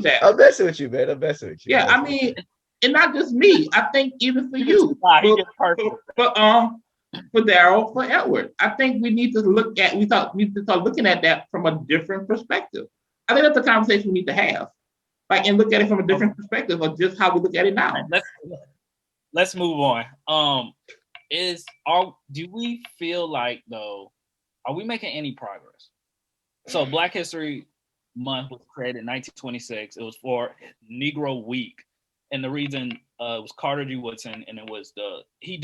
Speaker 3: that.
Speaker 4: I'm messing with you, man. I'm messing with you.
Speaker 3: Yeah, I mean, and not just me. I think even for you, for Daryl, for Edward, I think we need to start looking at that from a different perspective. I think that's a conversation we need to have, and look at it from a different perspective of just how we look at it now.
Speaker 2: Let's move on. Do we feel like, though, are we making any progress? So Black History Month was created in 1926. It was for Negro Week. And the reason it was Carter G. Woodson, and it was he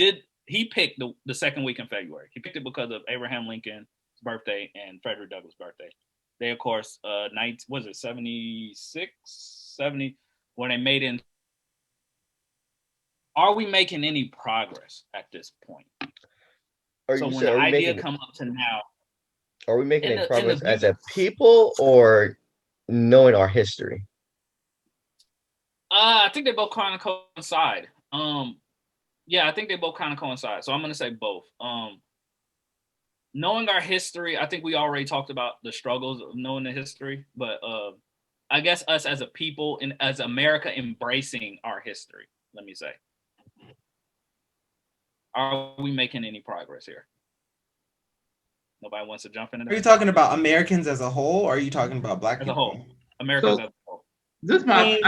Speaker 2: picked the second week in February. He picked it because of Abraham Lincoln's birthday and Frederick Douglass' birthday. They, of course, 76, 70, when they made it. Are we making any progress at this point? When the idea come up to now,
Speaker 4: are we making any progress as a people or knowing our history?
Speaker 2: I think they both kind of coincide. Yeah, I think they both kind of coincide. So I'm gonna say both. Knowing our history, I think we already talked about the struggles of knowing the history, but I guess us as a people and as America embracing our history. Let me say, are we making any progress here? Nobody wants to jump into that.
Speaker 5: Are you talking about Americans as a whole, or are you talking about Black
Speaker 2: as a
Speaker 5: people?
Speaker 2: whole? Americans
Speaker 3: So-
Speaker 2: as a whole.
Speaker 3: This my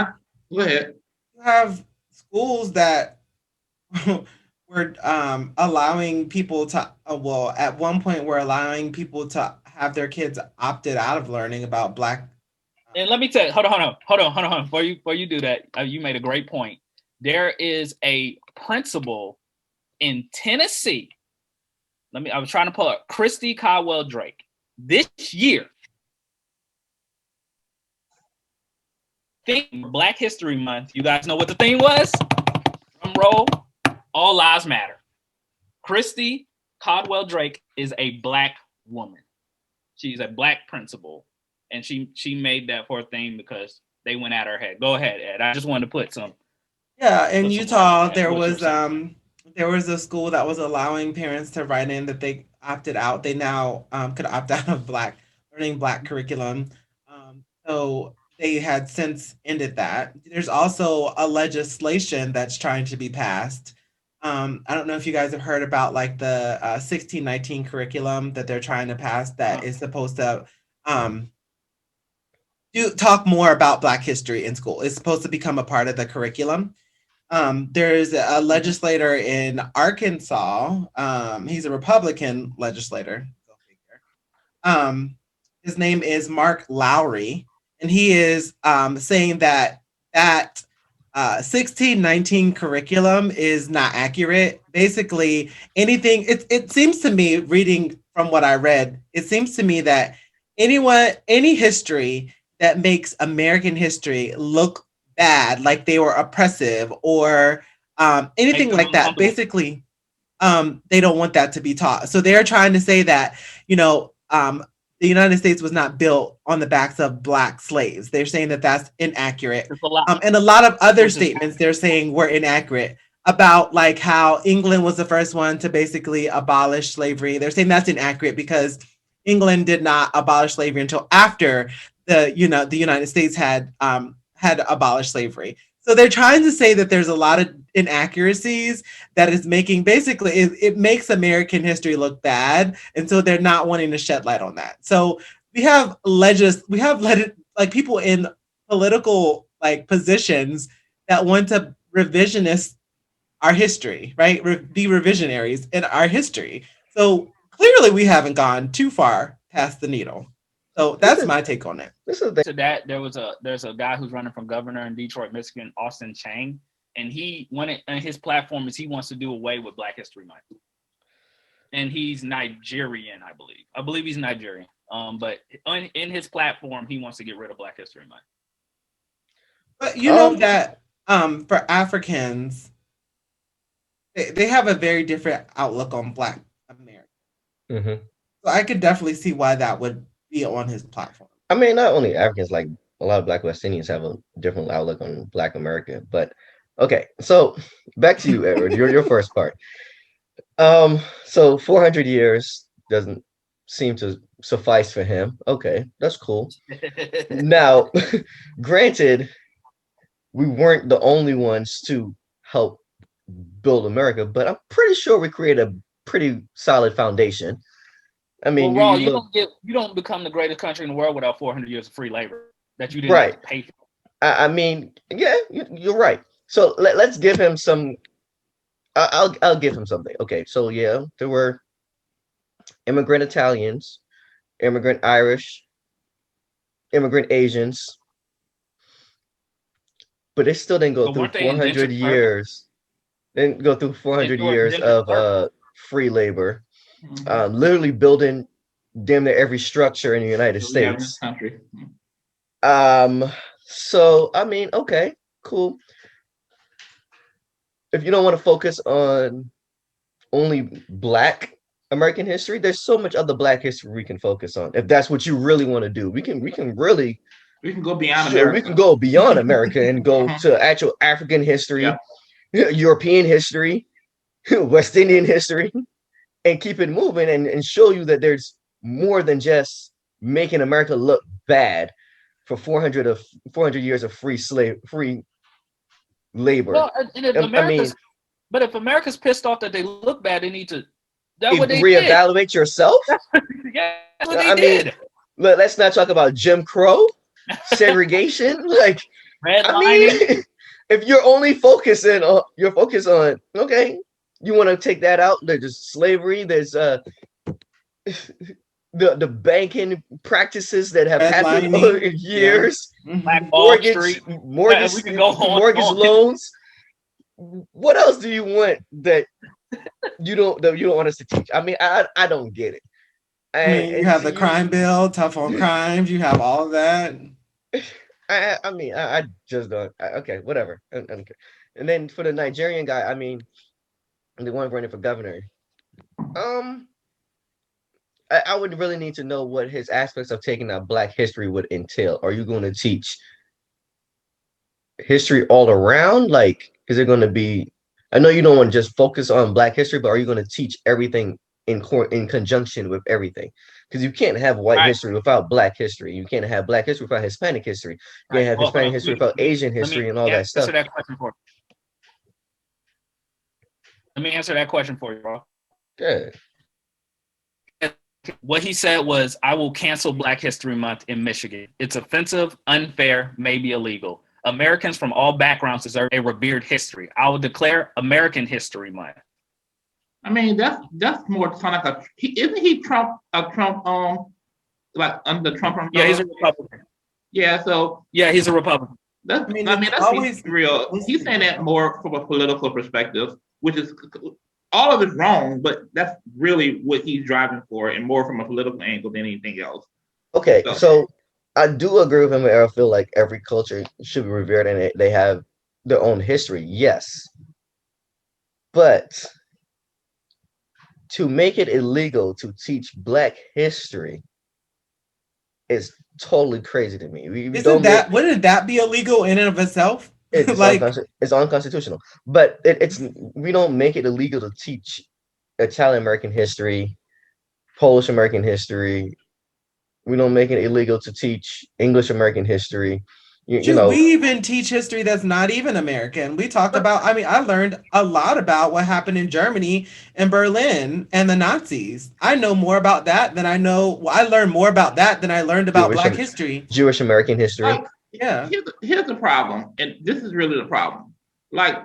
Speaker 3: go ahead.
Speaker 5: You have schools that were allowing people to, well, at one point, we're allowing people to have their kids opted out of learning about Black.
Speaker 2: And let me tell you, hold on. Before you do that, you made a great point. There is a principal in Tennessee. I was trying to pull up Christy Caldwell Drake. This year, theme Black History Month. You guys know what the theme was? Drum roll. All lives matter. Christy Caldwell Drake is a Black woman. She's a Black principal, and she made that for a theme because they went at her head. Go ahead, Ed. I just wanted to put some.
Speaker 5: Yeah, in
Speaker 2: Put some
Speaker 5: Utah,
Speaker 2: light on that.
Speaker 5: there was a school that was allowing parents to write in that they opted out. They now could opt out of learning Black curriculum. So they had since ended that. There's also a legislation that's trying to be passed. I don't know if you guys have heard about like the 1619 curriculum that they're trying to pass that is supposed to talk more about Black history in school. It's supposed to become a part of the curriculum. There's a legislator in Arkansas. He's a Republican legislator. His name is Mark Lowry, and he is saying that 1619 curriculum is not accurate. Basically, anything. It seems to me, reading from what I read, it seems to me that any history that makes American history look bad, like they were oppressive or anything like that. Basically, they don't want that to be taught. So they're trying to say that, the United States was not built on the backs of Black slaves. They're saying that that's inaccurate. And a lot of other statements they're saying were inaccurate about like how England was the first one to basically abolish slavery. They're saying that's inaccurate because England did not abolish slavery until after the United States had abolished slavery. So they're trying to say that there's a lot of inaccuracies that is making basically it makes American history look bad, and so they're not wanting to shed light on that. So we have people in political like positions that want to revisionist our history, right? Be revisionaries in our history. So clearly we haven't gone too far past the needle. So that's my take on it.
Speaker 2: To that, there's a guy who's running for governor in Detroit, Michigan, Austin Chang, and his platform is he wants to do away with Black History Month. And he's Nigerian, I believe. I believe he's Nigerian. But in his platform, he wants to get rid of Black History Month.
Speaker 5: But you know that for Africans, they have a very different outlook on Black America.
Speaker 4: Mm-hmm.
Speaker 5: So I could definitely see why that would be on his platform.
Speaker 4: I mean, not only Africans, like a lot of Black West Indians have a different outlook on Black America. But okay, so back to you, Edward. your first part. So 400 years doesn't seem to suffice for him. Okay, that's cool. Now, granted, we weren't the only ones to help build America, but I'm pretty sure we created a pretty solid foundation. I mean,
Speaker 2: well, Raw, you don't become the greatest country in the world without 400 years of free labor that you didn't have to pay for.
Speaker 4: I mean, yeah, you're right. So let's give him some. I'll give him something. Okay, so yeah, there were immigrant Italians, immigrant Irish, immigrant Asians, but they still didn't go through 400 years. Didn't go through 400 years of free labor. Literally building damn near every structure in the United States. So I mean, okay, cool. If you don't want to focus on only Black American history, there's so much other Black history we can focus on. If that's what you really want to do, we can really
Speaker 3: We can go beyond
Speaker 4: Sure,
Speaker 3: America.
Speaker 4: we can go beyond America and go
Speaker 3: Mhm.
Speaker 4: to actual African history,
Speaker 3: Yeah.
Speaker 4: European history, West Indian history, and keep it moving and show you that there's more than just making America look bad for 400 years of free labor.
Speaker 2: Well, and if
Speaker 4: I mean,
Speaker 2: if America's pissed off that they look bad, they need to. That's
Speaker 4: if
Speaker 2: what they did.
Speaker 4: reevaluate yourself.
Speaker 2: Yeah, that's what they
Speaker 4: I mean,
Speaker 2: did.
Speaker 4: let's not talk about Jim Crow, segregation. Like, I
Speaker 2: Redlining.
Speaker 4: mean, if you're only focusing on okay, you want to take that out. There's slavery. There's the banking practices that have happened over
Speaker 5: Redlining.
Speaker 4: years.
Speaker 2: Black Wall Street.
Speaker 4: Mortgage,
Speaker 2: We can go on
Speaker 4: mortgage
Speaker 2: and on.
Speaker 4: loans. What else do you want that you don't want us to teach? I mean, I don't get it.
Speaker 5: I mean, you have the crime bill, tough on crimes. You have all of that.
Speaker 4: I mean, I just don't. Okay, whatever. Okay. And then for the Nigerian guy, I mean, the one running for governor. I would really need to know what his aspects of taking out Black history would entail. Are you going to teach history all around? Like, is it going to be? I know you don't want to just focus on Black history, but are you going to teach everything in conjunction with everything? Because you can't have white history without Black history. You can't have Black history without Hispanic history. You can't have Hispanic history without Asian history and all that stuff.
Speaker 2: Let me answer that question for you, bro.
Speaker 4: Good.
Speaker 2: What he said was, I will cancel Black History Month in Michigan. It's offensive, unfair, maybe illegal. Americans from all backgrounds deserve a revered history. I will declare American History Month.
Speaker 3: I mean, that's more sound like isn't he Trump like under the Trump umbrella?
Speaker 2: Yeah, he's a Republican.
Speaker 3: Yeah, so
Speaker 2: yeah, he's a Republican.
Speaker 3: That's always real. He's saying that more from a political perspective, which is all of it's wrong, but that's really what he's driving for, and more from a political angle than anything else.
Speaker 4: Okay, so I do agree with him. I feel like every culture should be revered and they have their own history. Yes, but to make it illegal to teach Black history is totally crazy to me.
Speaker 5: Wouldn't that be illegal in and of itself?
Speaker 4: It's like it's unconstitutional. But we don't make it illegal to teach Italian American history, Polish American history. We don't make it illegal to teach English American history. You know,
Speaker 5: we even teach history that's not even American. We talk about, I mean, I learned a lot about what happened in Germany and Berlin and the Nazis. I know more about that than I learned more about that than I learned about Black history.
Speaker 4: Jewish American history.
Speaker 5: Yeah.
Speaker 3: Here's the problem, and this is really the problem. Like,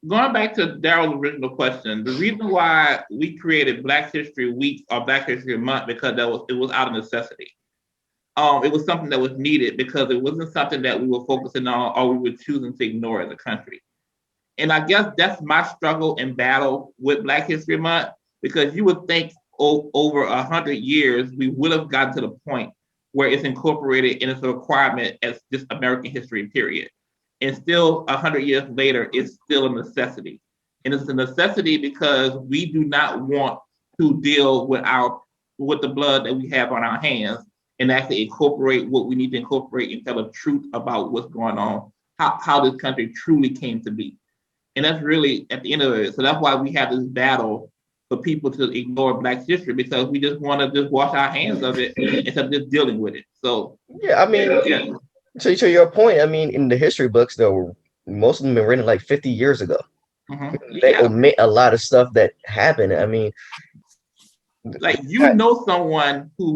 Speaker 3: going back to Daryl's original question, the reason why we created Black History Week or Black History Month, because it was out of necessity. It was something that was needed because it wasn't something that we were focusing on or we were choosing to ignore as a country. And I guess that's my struggle and battle with Black History Month, because you would think over 100 years, we would have gotten to the point where it's incorporated and it's a requirement as just American history, period. And still 100 years later, it's still a necessity. And it's a necessity because we do not want to deal with the blood that we have on our hands and actually incorporate what we need to incorporate and tell the truth about what's going on, how this country truly came to be. And that's really at the end of it. So that's why we have this battle for people to ignore Black history, because we just want to just wash our hands of it instead of just dealing with it. So
Speaker 4: yeah, I mean, to your point, I mean, in the history books, though, most of them been written like 50 years ago.
Speaker 3: Mm-hmm.
Speaker 4: They omit a lot of stuff that happened. I mean,
Speaker 3: like someone who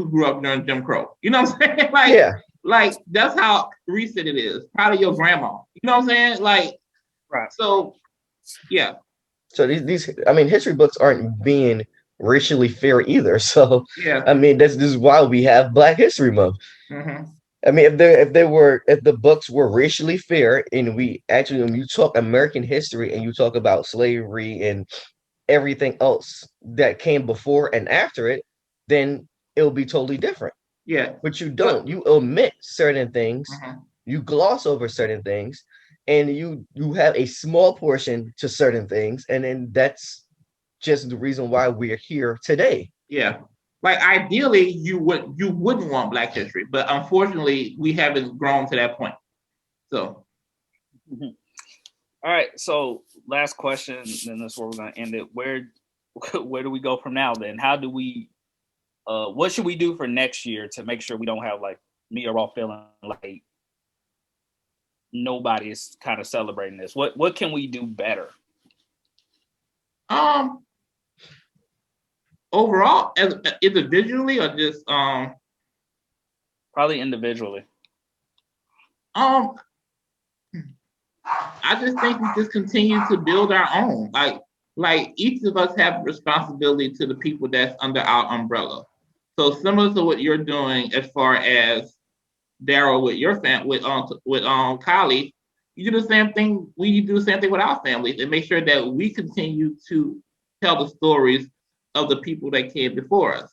Speaker 3: grew up during Jim Crow. You know what I'm saying? Like that's how recent it is. Probably your grandma. You know what I'm saying? Like, right. So, yeah.
Speaker 4: So these I mean, history books aren't being racially fair either. So
Speaker 3: yeah,
Speaker 4: I mean, this is why we have Black History Month.
Speaker 3: Mm-hmm.
Speaker 4: I mean, if the books were racially fair, and we actually, when you talk American history and you talk about slavery and everything else that came before and after it, then it'll be totally different.
Speaker 3: Yeah.
Speaker 4: But you don't. You omit certain things, you gloss over certain things, and you have a small portion to certain things, and then that's just the reason why we're here today.
Speaker 3: Yeah. like ideally you wouldn't want Black history, but unfortunately we haven't grown to that point. So
Speaker 2: all right, so last question, and that's where we're gonna end it. Where do we go from now then? How do we what should we do for next year to make sure we don't have like me or all feeling like nobody's kind of celebrating this? What can we do better?
Speaker 3: Overall, as individually or just
Speaker 2: probably individually.
Speaker 3: I just think we just continue to build our own. Like each of us have responsibility to the people that's under our umbrella. So similar to what you're doing as far as Daryl with your family, with Kylie, you do the same thing. We do the same thing with our families and make sure that we continue to tell the stories of the people that came before us,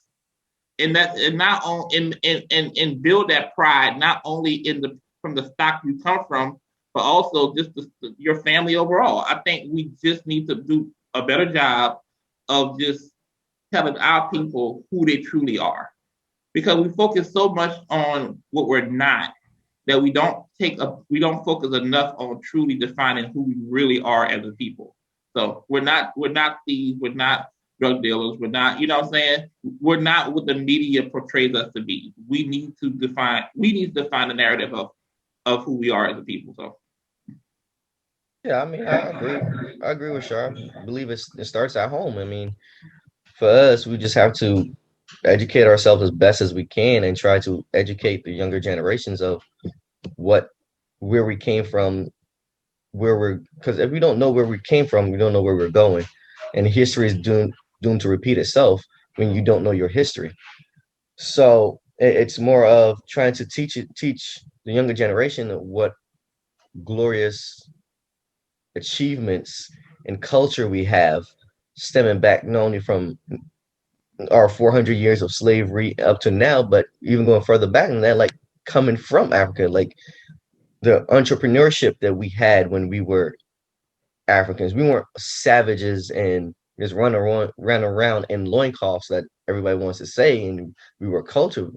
Speaker 3: and not only and build that pride not only from the stock you come from, but also just your family overall. I think we just need to do a better job of just telling our people who they truly are, because we focus so much on what we're not that we don't focus enough on truly defining who we really are as a people. So we're not thieves, we're not drug dealers, we're not, you know what I'm saying? We're not what the media portrays us to be. We need to define the narrative of who we are as a people. So
Speaker 4: Yeah, I mean, I agree with Sharp. I believe it starts at home. I mean, for us, we just have to educate ourselves as best as we can and try to educate the younger generations of where we came from, because if we don't know where we came from, we don't know where we're going. And history is doomed to repeat itself when you don't know your history. So it's more of trying to teach the younger generation what glorious achievements and culture we have, stemming back not only from our 400 years of slavery up to now, but even going further back than that, like coming from Africa, like the entrepreneurship that we had when we were Africans. We weren't savages and just ran around in loincloths that everybody wants to say, and we were culture.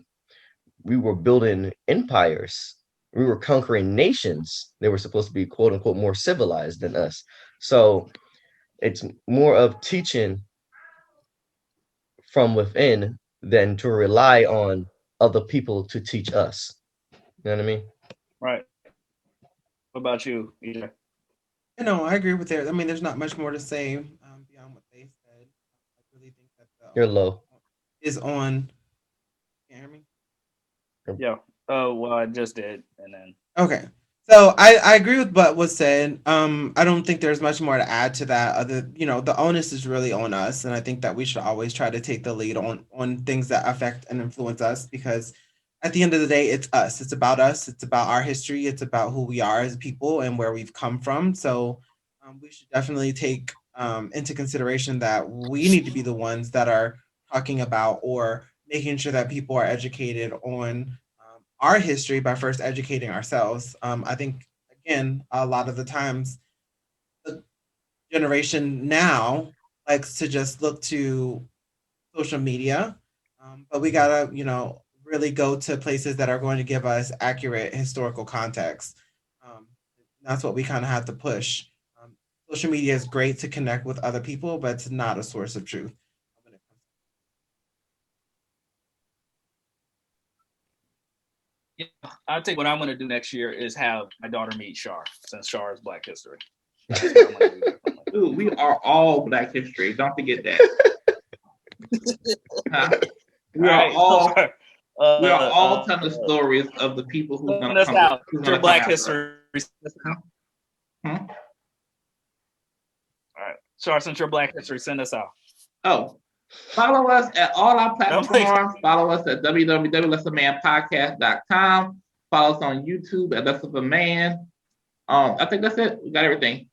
Speaker 4: We were building empires. We were conquering nations. They were supposed to be quote unquote more civilized than us. So it's more of teaching from within than to rely on other people to teach us. You know what I mean?
Speaker 2: Right. What about you, EJ?
Speaker 5: I agree with that. I mean, there's not much more to say beyond what they said. I really think that
Speaker 4: You're low.
Speaker 5: Is on. Can you hear me?
Speaker 2: Yeah. Oh, well, I just did, and then.
Speaker 5: Okay. So I agree with what was said. I don't think there's much more to add to that. The onus is really on us, and I think that we should always try to take the lead on things that affect and influence us, because at the end of the day, it's us. It's about us. It's about our history. It's about who we are as people and where we've come from. So we should definitely take into consideration that we need to be the ones that are talking about or making sure that people are educated on our history by first educating ourselves. I think, again, a lot of the times the generation now likes to just look to social media, but we gotta, really go to places that are going to give us accurate historical context. That's what we kind of have to push. Social media is great to connect with other people, but it's not a source of truth.
Speaker 2: Yeah, I think what I'm going to do next year is have my daughter meet Shar, since Shar is Black History. That's what I'm gonna do.
Speaker 3: Dude, we are all Black history. Don't forget that. We are all telling the stories of the people who's going to come
Speaker 2: out.
Speaker 3: Who's
Speaker 2: Black History.
Speaker 3: All
Speaker 2: right, Shar, since you're Black History, send us out.
Speaker 3: Oh, follow us at all our platforms. Follow us at www.lessamanpodcast.com. Follow us on YouTube at Less of a Man. I think that's it. We got everything.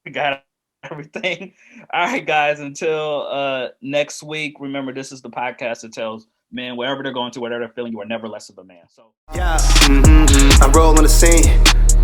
Speaker 2: We got everything. All right, guys. Until next week, remember, this is the podcast that tells men wherever they're going to, whatever they're feeling, you are never less of a man. So
Speaker 1: yeah, I roll on the scene,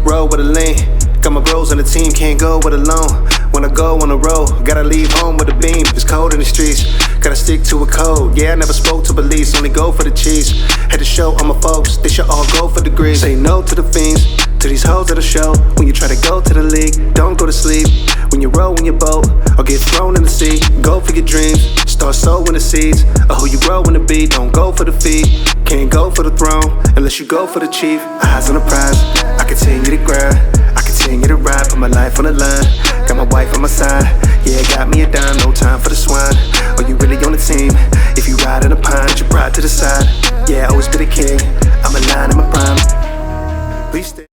Speaker 1: roll with a lean. Got my bros on the team, can't go with alone. When I go on the road, gotta leave home with a beam. It's cold in the streets. Gotta stick to a code. Yeah, I never spoke to police, only go for the cheese. Had to show all my folks, they should all go for degrees. Say no to the fiends, to these hoes at the show. When you try to go to the league, don't go to sleep. When you row in your boat, or get thrown in the sea, go for your dreams, start sowing the seeds of who you growing to be. Don't go for the feet, can't go for the throne unless you go for the chief. Eyes on the prize, I continue to grind, I continue to ride, put my life on the line. Got my wife on my side, yeah, got me a dime, no time for the swine. Are you really on the team? If you ride in a pine, put your pride to the side. Yeah, always be the king, I'm a lion in my